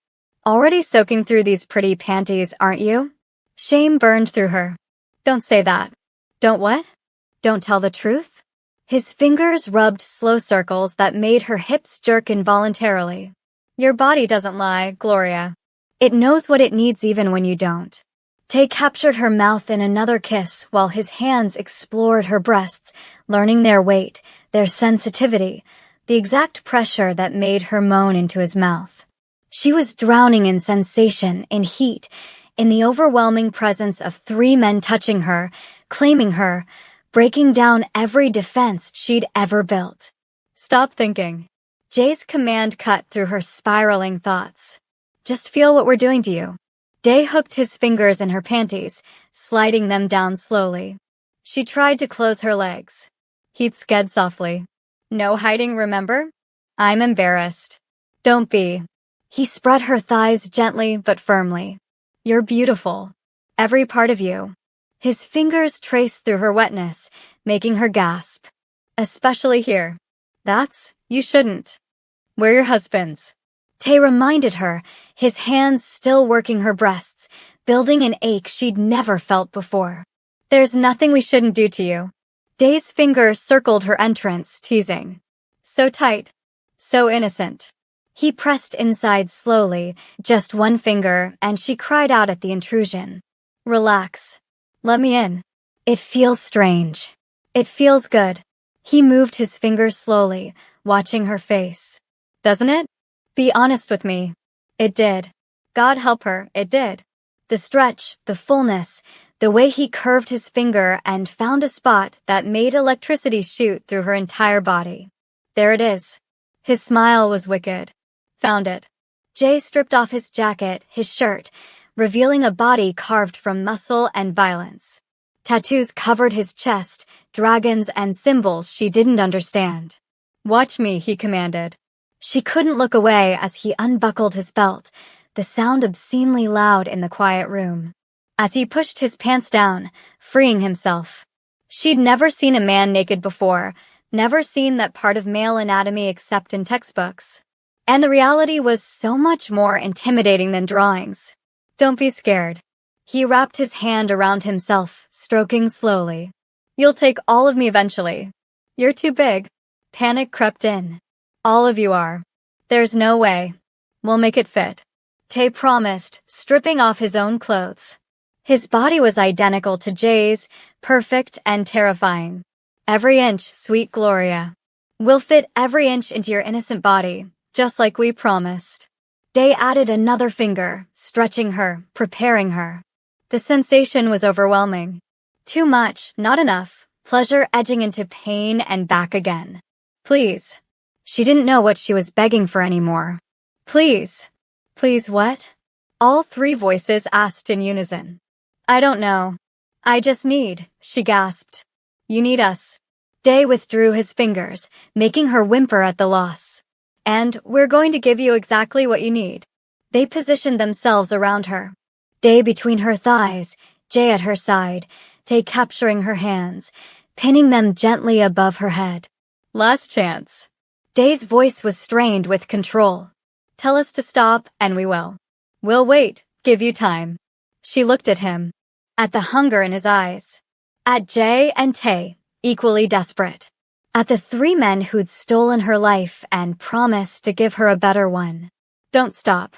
Already soaking through these pretty panties, aren't you? Shame burned through her. Don't say that. Don't what? Don't tell the truth? His fingers rubbed slow circles that made her hips jerk involuntarily. Your body doesn't lie, Gloria. It knows what it needs even when you don't. Tay captured her mouth in another kiss while his hands explored her breasts, learning their weight, their sensitivity, the exact pressure that made her moan into his mouth. She was drowning in sensation, in heat, in the overwhelming presence of 3 men touching her, claiming her, breaking down every defense she'd ever built. Stop thinking. Jay's command cut through her spiraling thoughts. Just feel what we're doing to you. Day hooked his fingers in her panties, sliding them down slowly. She tried to close her legs. He'd sked softly. No hiding, remember? I'm embarrassed. Don't be. He spread her thighs gently but firmly. You're beautiful. Every part of you. His fingers traced through her wetness, making her gasp. Especially here. You shouldn't. We're your husbands. Tay reminded her, his hands still working her breasts, building an ache she'd never felt before. There's nothing we shouldn't do to you. Day's finger circled her entrance, teasing. So tight. So innocent. He pressed inside slowly, just one finger, and she cried out at the intrusion. Relax. Let me in. It feels strange. It feels good. He moved his fingers slowly, watching her face. Doesn't it? Be honest with me. It did. God help her, it did. The stretch, the fullness, the way he curved his finger and found a spot that made electricity shoot through her entire body. There it is. His smile was wicked. Found it. Jay stripped off his jacket, his shirt, revealing a body carved from muscle and violence. Tattoos covered his chest, dragons and symbols she didn't understand. Watch me, he commanded. She couldn't look away as he unbuckled his belt, the sound obscenely loud in the quiet room. As he pushed his pants down, freeing himself. She'd never seen a man naked before, never seen that part of male anatomy except in textbooks. And the reality was so much more intimidating than drawings. Don't be scared. He wrapped his hand around himself, stroking slowly. You'll take all of me eventually. You're too big. Panic crept in. All of you are. There's no way. We'll make it fit. Tay promised, stripping off his own clothes. His body was identical to Jay's, perfect and terrifying. Every inch, sweet Gloria. We'll fit every inch into your innocent body, just like we promised. Day added another finger, stretching her, preparing her. The sensation was overwhelming. Too much, not enough, pleasure edging into pain and back again. Please. She didn't know what she was begging for anymore. Please. Please what? All 3 voices asked in unison. I don't know. I just need, she gasped. You need us. Day withdrew his fingers, making her whimper at the loss. And we're going to give you exactly what you need. They positioned themselves around her. Day between her thighs, Jay at her side, Tay capturing her hands, pinning them gently above her head. Last chance. Day's voice was strained with control. Tell us to stop, and we will. We'll wait, give you time. She looked at him. At the hunger in his eyes. At Jay and Tay, equally desperate. At the 3 men who'd stolen her life and promised to give her a better one. Don't stop.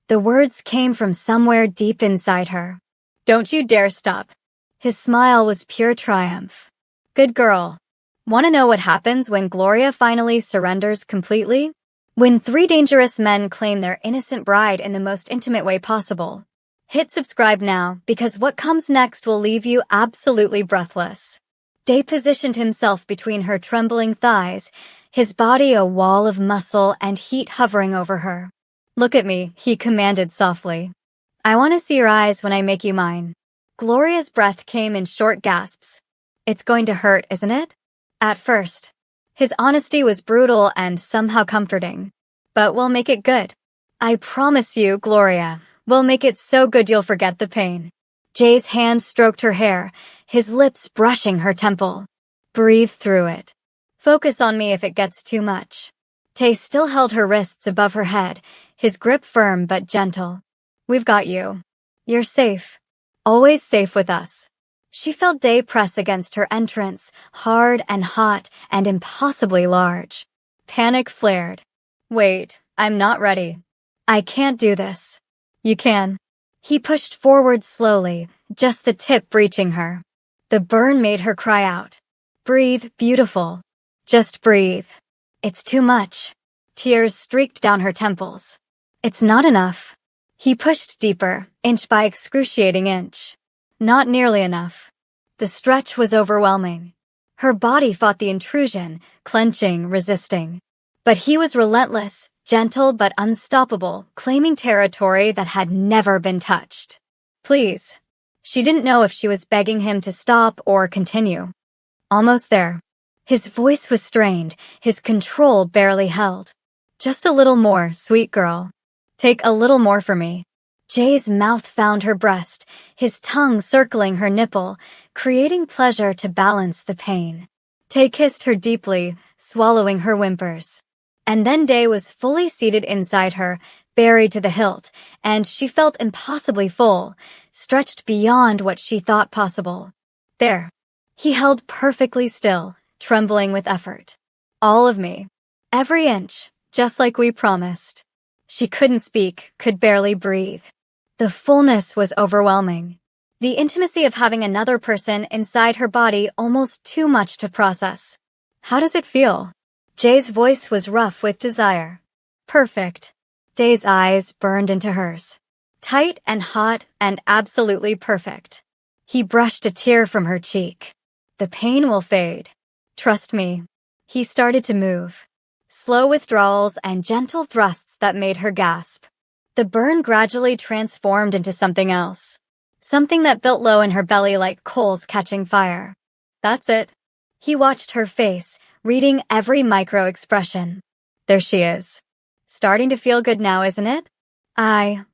The words came from somewhere deep inside her. Don't you dare stop. His smile was pure triumph. Good girl. Want to know what happens when Gloria finally surrenders completely? When 3 dangerous men claim their innocent bride in the most intimate way possible. Hit subscribe now, because what comes next will leave you absolutely breathless. Day positioned himself between her trembling thighs, his body a wall of muscle and heat hovering over her. Look at me, he commanded softly. I want to see your eyes when I make you mine. Gloria's breath came in short gasps. It's going to hurt, isn't it? At first. His honesty was brutal and somehow comforting. But we'll make it good. I promise you, Gloria, we'll make it so good you'll forget the pain. Jay's hand stroked her hair, his lips brushing her temple. Breathe through it. Focus on me if it gets too much. Tay still held her wrists above her head, his grip firm but gentle. We've got you. You're safe. Always safe with us. She felt Day press against her entrance, hard and hot and impossibly large. Panic flared. Wait, I'm not ready. I can't do this. You can. He pushed forward slowly, just the tip reaching her. The burn made her cry out. Breathe, beautiful. Just breathe. It's too much. Tears streaked down her temples. It's not enough. He pushed deeper, inch by excruciating inch. Not nearly enough. The stretch was overwhelming. Her body fought the intrusion, clenching, resisting. But he was relentless, gentle but unstoppable, claiming territory that had never been touched. Please. She didn't know if she was begging him to stop or continue. Almost there. His voice was strained, his control barely held. Just a little more, sweet girl. Take a little more for me. Jay's mouth found her breast, his tongue circling her nipple, creating pleasure to balance the pain. Tay kissed her deeply, swallowing her whimpers. And then Day was fully seated inside her, buried to the hilt, and she felt impossibly full, stretched beyond what she thought possible. There. He held perfectly still, trembling with effort. All of me. Every inch, just like we promised. She couldn't speak, could barely breathe. The fullness was overwhelming. The intimacy of having another person inside her body almost too much to process. How does it feel? Jay's voice was rough with desire. Perfect. Day's eyes burned into hers. Tight and hot and absolutely perfect. He brushed a tear from her cheek. The pain will fade. Trust me. He started to move. Slow withdrawals and gentle thrusts that made her gasp. The burn gradually transformed into something else. Something that built low in her belly like coals catching fire. That's it. He watched her face, reading every micro-expression. There she is. Starting to feel good now, isn't it?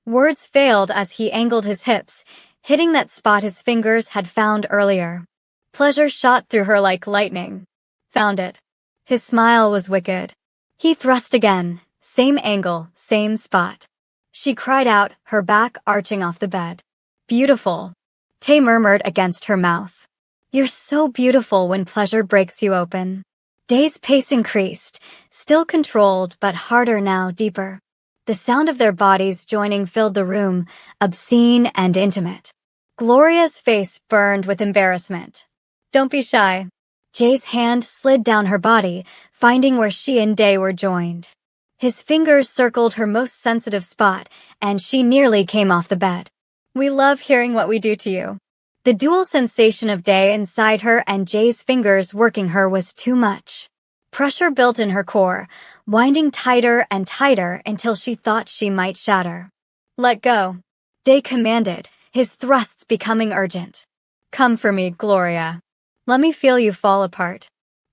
Words failed as he angled his hips, hitting that spot his fingers had found earlier. Pleasure shot through her like lightning. Found it. His smile was wicked. He thrust again, same angle, same spot. She cried out, her back arching off the bed. Beautiful. Tay murmured against her mouth. You're so beautiful when pleasure breaks you open. Day's pace increased, still controlled but harder now, deeper. The sound of their bodies joining filled the room, obscene and intimate. Gloria's face burned with embarrassment. Don't be shy. Jay's hand slid down her body, finding where she and Day were joined. His fingers circled her most sensitive spot, and she nearly came off the bed. We love hearing what we do to you. The dual sensation of Day inside her and Jay's fingers working her was too much. Pressure built in her core, winding tighter and tighter until she thought she might shatter. Let go. Day commanded, his thrusts becoming urgent. Come for me, Gloria. Let me feel you fall apart.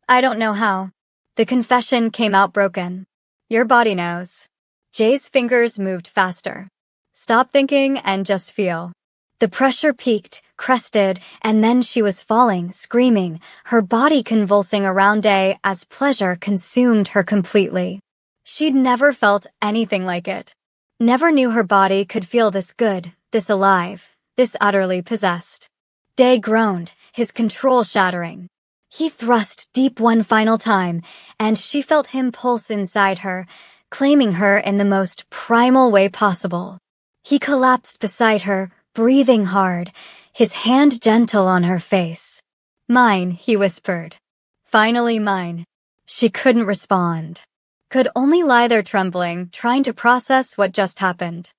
I don't know how. The confession came out broken. Your body knows. Jay's fingers moved faster. Stop thinking and just feel. The pressure peaked, crested, and then she was falling, screaming, her body convulsing around Day as pleasure consumed her completely. She'd never felt anything like it. Never knew her body could feel this good, this alive, this utterly possessed. Day groaned, his control shattering. He thrust deep one final time, and she felt him pulse inside her, claiming her in the most primal way possible. He collapsed beside her, breathing hard, his hand gentle on her face. Mine, he whispered. Finally mine. She couldn't respond. Could only lie there trembling, trying to process what just happened.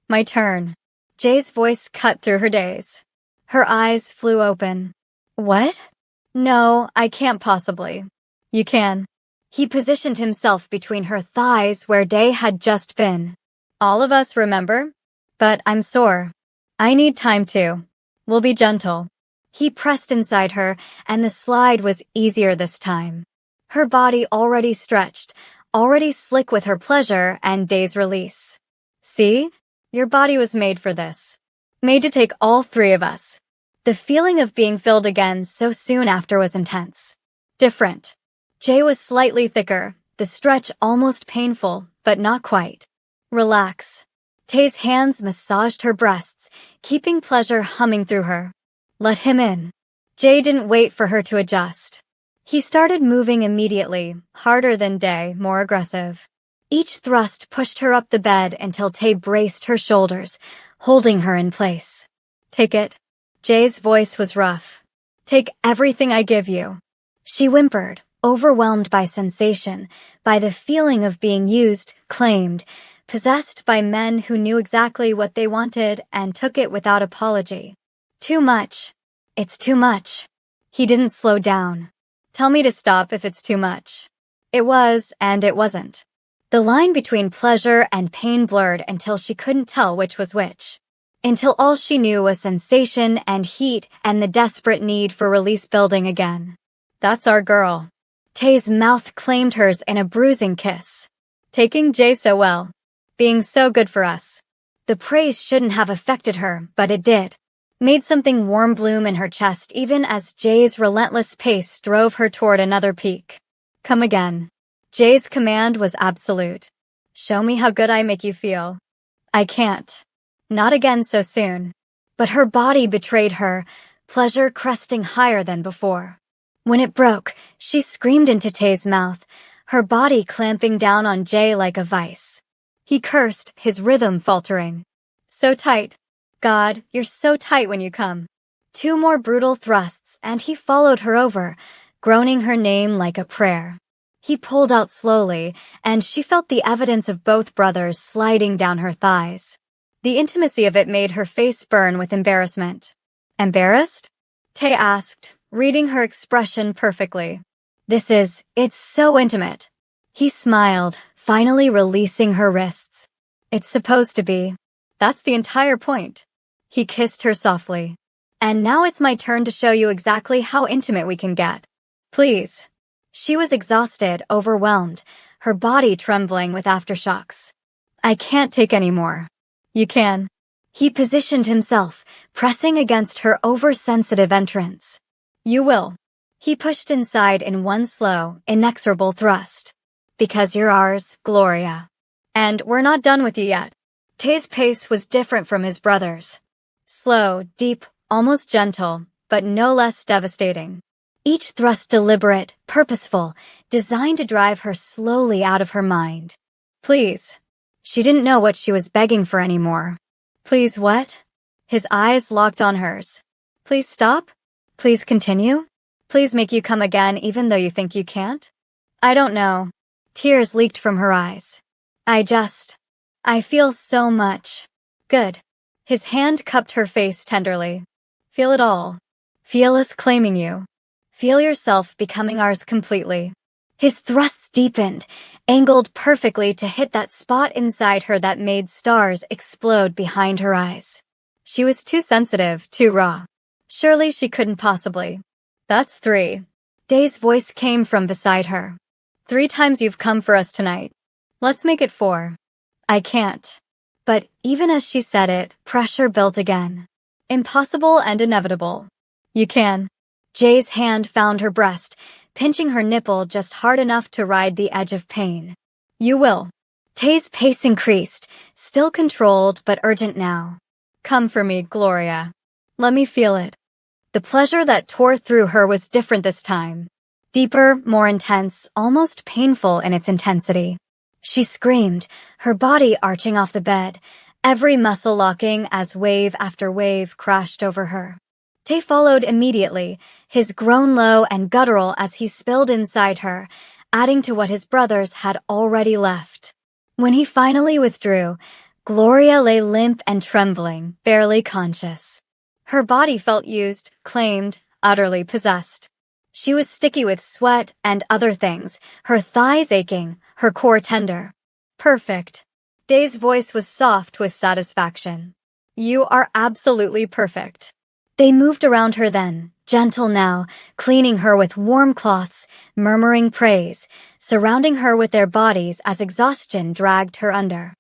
My turn. Jay's voice cut through her daze. Her eyes flew open. What? No, I can't possibly. You can. He positioned himself between her thighs where Day had just been. All of us remember? But I'm sore. I need time too. We'll be gentle. He pressed inside her, and the slide was easier this time. Her body already stretched, already slick with her pleasure and Day's release. See? Your body was made for this. Made to take all three of us. The feeling of being filled again so soon after was intense. Different. Jay was slightly thicker, the stretch almost painful, but not quite. Relax. Tay's hands massaged her breasts, keeping pleasure humming through her. Let him in. Jay didn't wait for her to adjust. He started moving immediately, harder than Day, more aggressive. Each thrust pushed her up the bed until Tay braced her shoulders, holding her in place. Take it. Jay's voice was rough. Take everything I give you. She whimpered, overwhelmed by sensation, by the feeling of being used, claimed, possessed by men who knew exactly what they wanted and took it without apology. Too much. It's too much. He didn't slow down. Tell me to stop if it's too much. It was, and it wasn't. The line between pleasure and pain blurred until she couldn't tell which was which. Until all she knew was sensation and heat and the desperate need for release building again. That's our girl. Tay's mouth claimed hers in a bruising kiss. Taking Jay so well. Being so good for us. The praise shouldn't have affected her, but it did. Made something warm bloom in her chest even as Jay's relentless pace drove her toward another peak. Come again. Jay's command was absolute. Show me how good I make you feel. I can't. Not again so soon. But her body betrayed her, pleasure cresting higher than before. When it broke, she screamed into Tay's mouth, her body clamping down on Jay like a vice. He cursed, his rhythm faltering. So tight. God, you're so tight when you come. 2 more brutal thrusts, and he followed her over, groaning her name like a prayer. He pulled out slowly, and she felt the evidence of both brothers sliding down her thighs. The intimacy of it made her face burn with embarrassment. Embarrassed? Tay asked, reading her expression perfectly. It's so intimate. He smiled, finally releasing her wrists. It's supposed to be. That's the entire point. He kissed her softly. And now it's my turn to show you exactly how intimate we can get. Please. She was exhausted, overwhelmed, her body trembling with aftershocks. I can't take any more. You can. He positioned himself, pressing against her oversensitive entrance. You will. He pushed inside in one slow, inexorable thrust. Because you're ours, Gloria. And we're not done with you yet. Tay's pace was different from his brother's. Slow, deep, almost gentle, but no less devastating. Each thrust deliberate, purposeful, designed to drive her slowly out of her mind. Please. She didn't know what she was begging for anymore. Please what? His eyes locked on hers. Please stop? Please continue? Please make you come again even though you think you can't? I don't know. Tears leaked from her eyes. I feel so much. Good. His hand cupped her face tenderly. Feel it all. Feel us claiming you. Feel yourself becoming ours completely. His thrusts deepened, angled perfectly to hit that spot inside her that made stars explode behind her eyes. She was too sensitive, too raw. Surely she couldn't possibly. That's 3. Day's voice came from beside her. 3 times you've come for us tonight. Let's make it 4. I can't. But even as she said it, pressure built again. Impossible and inevitable. You can. Jay's hand found her breast, pinching her nipple just hard enough to ride the edge of pain. You will. Tay's pace increased, still controlled but urgent now. Come for me, Gloria. Let me feel it. The pleasure that tore through her was different this time. Deeper, more intense, almost painful in its intensity. She screamed, her body arching off the bed, every muscle locking as wave after wave crashed over her. Tay followed immediately, his groan low and guttural as he spilled inside her, adding to what his brothers had already left. When he finally withdrew, Gloria lay limp and trembling, barely conscious. Her body felt used, claimed, utterly possessed. She was sticky with sweat and other things, her thighs aching, her core tender. Perfect. Day's voice was soft with satisfaction. You are absolutely perfect. They moved around her then, gentle now, cleaning her with warm cloths, murmuring praise, surrounding her with their bodies as exhaustion dragged her under.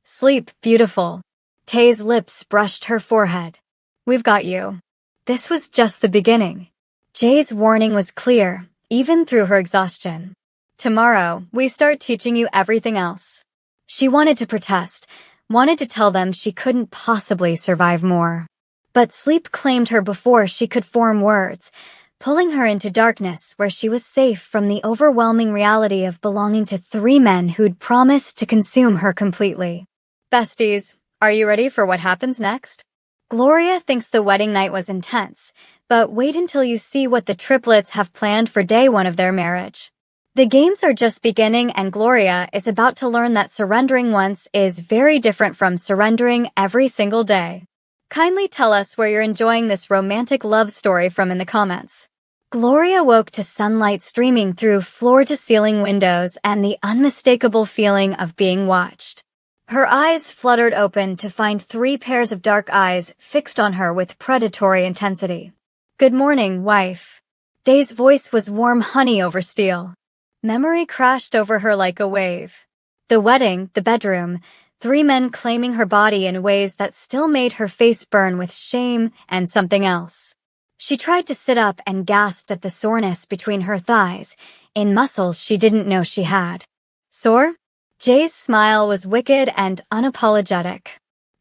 Sleep, beautiful. Tay's lips brushed her forehead. We've got you. This was just the beginning. Jay's warning was clear, even through her exhaustion. Tomorrow, we start teaching you everything else. She wanted to protest, wanted to tell them she couldn't possibly survive more. But sleep claimed her before she could form words, pulling her into darkness where she was safe from the overwhelming reality of belonging to 3 men who'd promised to consume her completely. Besties, are you ready for what happens next? Gloria thinks the wedding night was intense, but wait until you see what the triplets have planned for day 1 of their marriage. The games are just beginning, and Gloria is about to learn that surrendering once is very different from surrendering every single day. Kindly tell us where you're enjoying this romantic love story from in the comments. Gloria woke to sunlight streaming through floor-to-ceiling windows and the unmistakable feeling of being watched. Her eyes fluttered open to find 3 pairs of dark eyes fixed on her with predatory intensity. Good morning, wife. Day's voice was warm honey over steel. Memory crashed over her like a wave. The wedding, the bedroom, 3 men claiming her body in ways that still made her face burn with shame and something else. She tried to sit up and gasped at the soreness between her thighs, in muscles she didn't know she had. Sore? Jay's smile was wicked and unapologetic.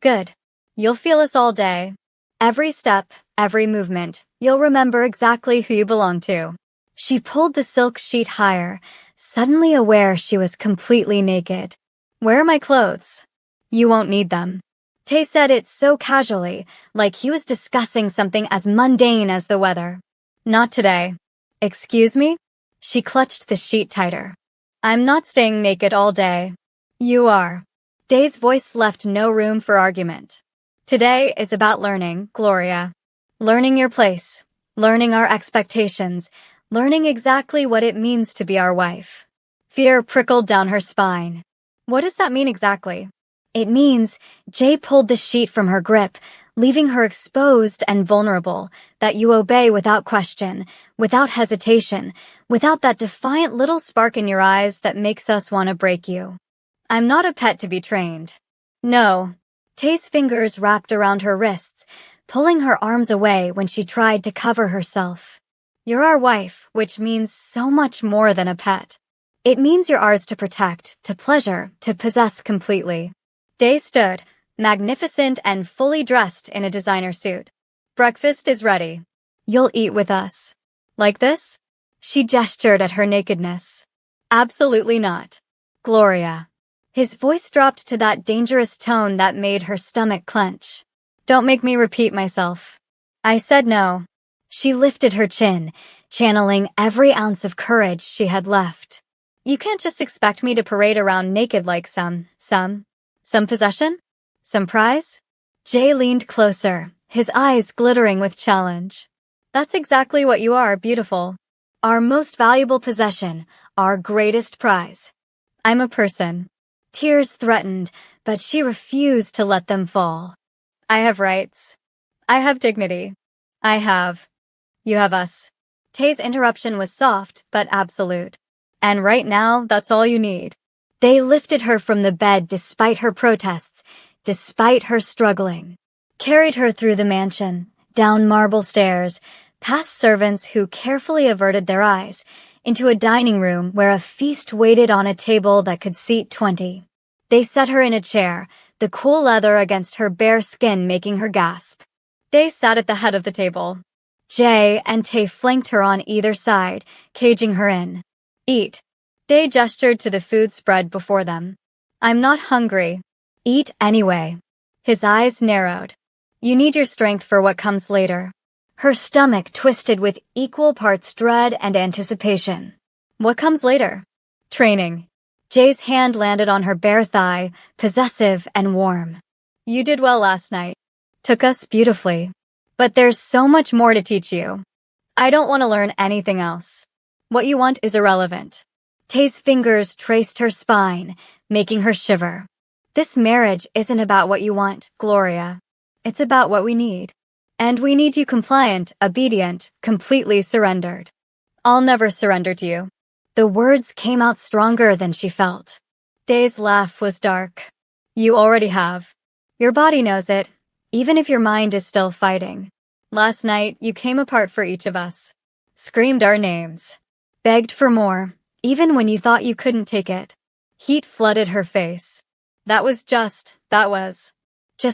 Good. You'll feel us all day. Every step, every movement, you'll remember exactly who you belong to. She pulled the silk sheet higher, suddenly aware she was completely naked. Where are my clothes? You won't need them. Tay said it so casually, like he was discussing something as mundane as the weather. Not today. Excuse me? She clutched the sheet tighter. I'm not staying naked all day. You are. Day's voice left no room for argument. Today is about learning, Gloria. Learning your place. Learning our expectations. Learning exactly what it means to be our wife. Fear prickled down her spine. What does that mean exactly? It means Jay pulled the sheet from her grip, leaving her exposed and vulnerable, that you obey without question, without hesitation, without that defiant little spark in your eyes that makes us want to break you. I'm not a pet to be trained. No. Tay's fingers wrapped around her wrists, pulling her arms away when she tried to cover herself. You're our wife, which means so much more than a pet. It means you're ours to protect, to pleasure, to possess completely. Day stood, magnificent and fully dressed in a designer suit. Breakfast is ready. You'll eat with us. Like this? She gestured at her nakedness. Absolutely not. Gloria. His voice dropped to that dangerous tone that made her stomach clench. Don't make me repeat myself. I said no. She lifted her chin, channeling every ounce of courage she had left. You can't just expect me to parade around naked like some possession? Some prize? Jay leaned closer, his eyes glittering with challenge. That's exactly what you are, beautiful. Our most valuable possession, our greatest prize. I'm a person. Tears threatened, but she refused to let them fall. I have rights. I have dignity. You have us. Tay's interruption was soft, but absolute. And right now, that's all you need. They lifted her from the bed despite her protests, despite her struggling. Carried her through the mansion, down marble stairs, past servants who carefully averted their eyes, into a dining room where a feast waited on a table that could seat 20. They set her in a chair, the cool leather against her bare skin making her gasp. Day sat at the head of the table. Jay and Tay flanked her on either side, caging her in. Eat. Day gestured to the food spread before them. I'm not hungry. Eat anyway. His eyes narrowed. You need your strength for what comes later. Her stomach twisted with equal parts dread and anticipation. What comes later? Training. Jay's hand landed on her bare thigh, possessive and warm. You did well last night. Took us beautifully. But there's so much more to teach you. I don't want to learn anything else. What you want is irrelevant. Tay's fingers traced her spine, making her shiver. This marriage isn't about what you want, Gloria. It's about what we need. And we need you compliant, obedient, completely surrendered. I'll never surrender to you. The words came out stronger than she felt. Day's laugh was dark. You already have. Your body knows it, even if your mind is still fighting. Last night, you came apart for each of us. Screamed our names. Begged for more, even when you thought you couldn't take it. Heat flooded her face. That was just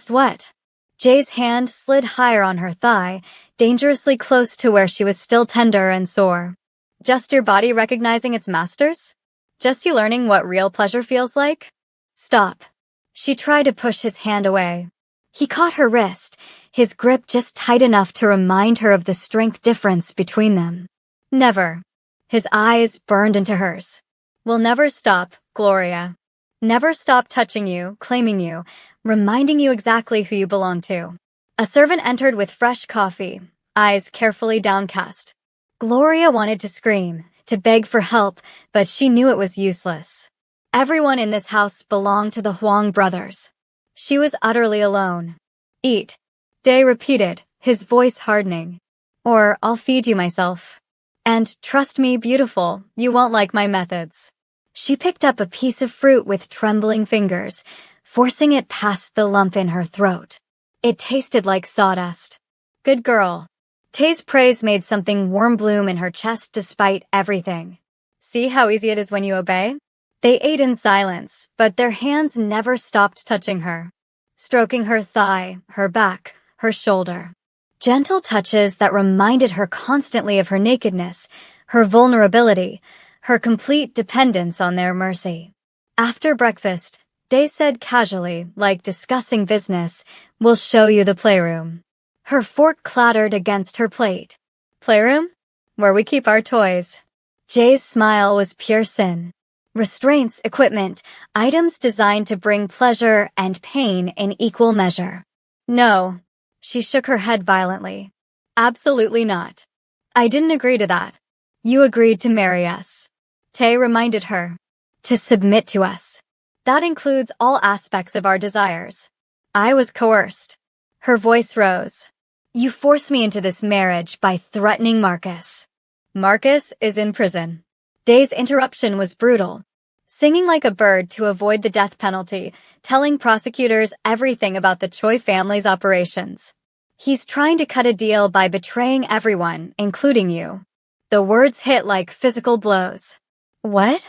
what? Jay's hand slid higher on her thigh, dangerously close to where she was still tender and sore. Just your body recognizing its masters? Just you learning what real pleasure feels like? Stop. She tried to push his hand away. He caught her wrist, his grip just tight enough to remind her of the strength difference between them. Never. His eyes burned into hers. We'll never stop, Gloria. Never stop touching you, claiming you, reminding you exactly who you belong to. A servant entered with fresh coffee, eyes carefully downcast. Gloria wanted to scream, to beg for help, but she knew it was useless. Everyone in this house belonged to the Huang brothers. She was utterly alone. Eat, Day repeated, his voice hardening. Or I'll feed you myself. And trust me, beautiful, you won't like my methods. She picked up a piece of fruit with trembling fingers, forcing it past the lump in her throat. It tasted like sawdust. Good girl. Tay's praise made something warm bloom in her chest despite everything. See how easy it is when you obey? They ate in silence, but their hands never stopped touching her. Stroking her thigh, her back, her shoulder. Gentle touches that reminded her constantly of her nakedness, her vulnerability, her complete dependence on their mercy. After breakfast, Day said casually, like discussing business, "We'll show you the playroom." Her fork clattered against her plate. Playroom? Where we keep our toys. Jay's smile was pure sin. Restraints, equipment, items designed to bring pleasure and pain in equal measure. No. She shook her head violently. Absolutely not. I didn't agree to that. You agreed to marry us. Tay reminded her. To submit to us. That includes all aspects of our desires. I was coerced. Her voice rose. You forced me into this marriage by threatening Marcus. Marcus is in prison. Day's interruption was brutal. Singing like a bird to avoid the death penalty, telling prosecutors everything about the Choi family's operations. He's trying to cut a deal by betraying everyone, including you. The words hit like physical blows. What?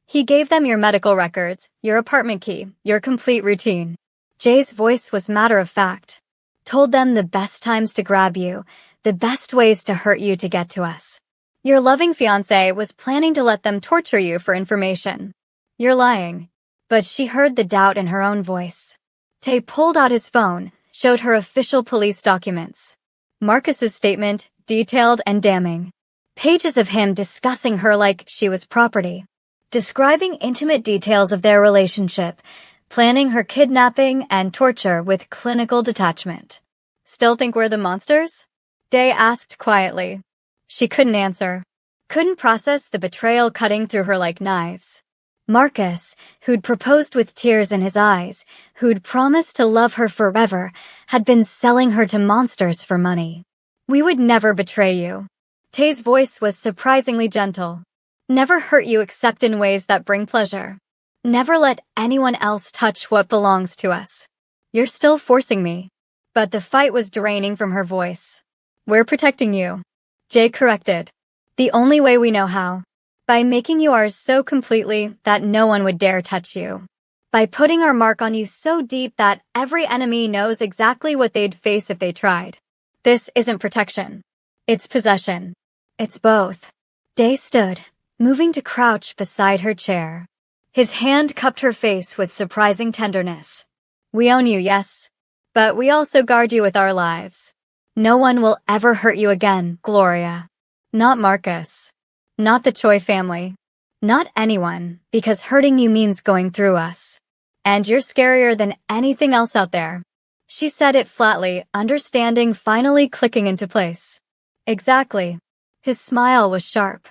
He gave them your medical records, your apartment key, your complete routine. Jay's voice was matter-of-fact. Told them the best times to grab you, the best ways to hurt you to get to us. Your loving fiancé was planning to let them torture you for information. You're lying. But she heard the doubt in her own voice. Tay pulled out his phone, showed her official police documents. Marcus's statement, detailed and damning. Pages of him discussing her like she was property. Describing intimate details of their relationship, planning her kidnapping and torture with clinical detachment. Still think we're the monsters? Day asked quietly. She couldn't answer. Couldn't process the betrayal cutting through her like knives. Marcus, who'd proposed with tears in his eyes, who'd promised to love her forever, had been selling her to monsters for money. We would never betray you. Tay's voice was surprisingly gentle. Never hurt you except in ways that bring pleasure. Never let anyone else touch what belongs to us. You're still forcing me. But the fight was draining from her voice. We're protecting you. Jay corrected. The only way we know how. By making you ours so completely that no one would dare touch you. By putting our mark on you so deep that every enemy knows exactly what they'd face if they tried. This isn't protection. It's possession. It's both. Day stood, moving to crouch beside her chair. His hand cupped her face with surprising tenderness. We own you, yes. But we also guard you with our lives. No one will ever hurt you again, Gloria. Not Marcus. Not the Choi family. Not anyone, because hurting you means going through us. And you're scarier than anything else out there. She said it flatly, understanding finally clicking into place. Exactly. His smile was sharp.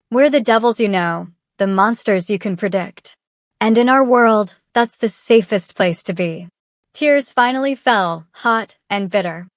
We're the devils you know, the monsters you can predict. And in our world, that's the safest place to be. Tears finally fell, hot and bitter.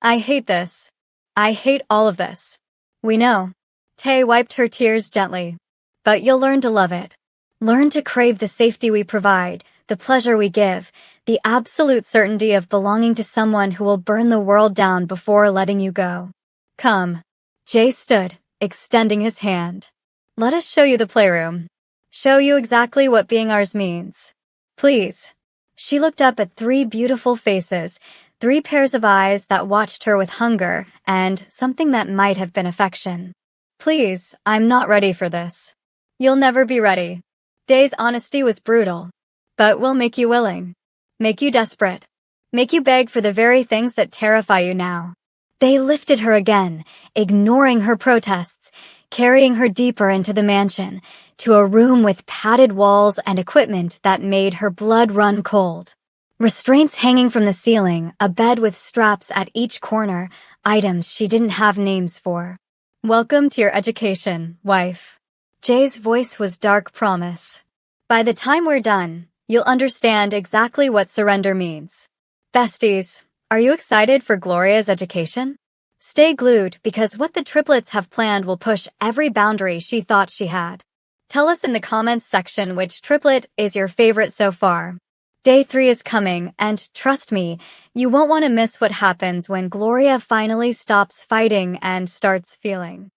I hate this. I hate all of this. We know. Tay wiped her tears gently. But you'll learn to love it. Learn to crave the safety we provide, the pleasure we give, the absolute certainty of belonging to someone who will burn the world down before letting you go. Come. Jay stood, extending his hand. Let us show you the playroom. Show you exactly what being ours means. Please. She looked up at three beautiful faces, three pairs of eyes that watched her with hunger and something that might have been affection. Please, I'm not ready for this. You'll never be ready. Day's honesty was brutal. But we'll make you willing. Make you desperate. Make you beg for the very things that terrify you now. They lifted her again, ignoring her protests, carrying her deeper into the mansion, to a room with padded walls and equipment that made her blood run cold. Restraints hanging from the ceiling, a bed with straps at each corner, items she didn't have names for. Welcome to your education, wife. Jay's voice was dark promise. By the time we're done, you'll understand exactly what surrender means. Besties, are you excited for Gloria's education? Stay glued because what the triplets have planned will push every boundary she thought she had. Tell us in the comments section which triplet is your favorite so far. Day 3 is coming, and trust me, you won't want to miss what happens when Gloria finally stops fighting and starts feeling.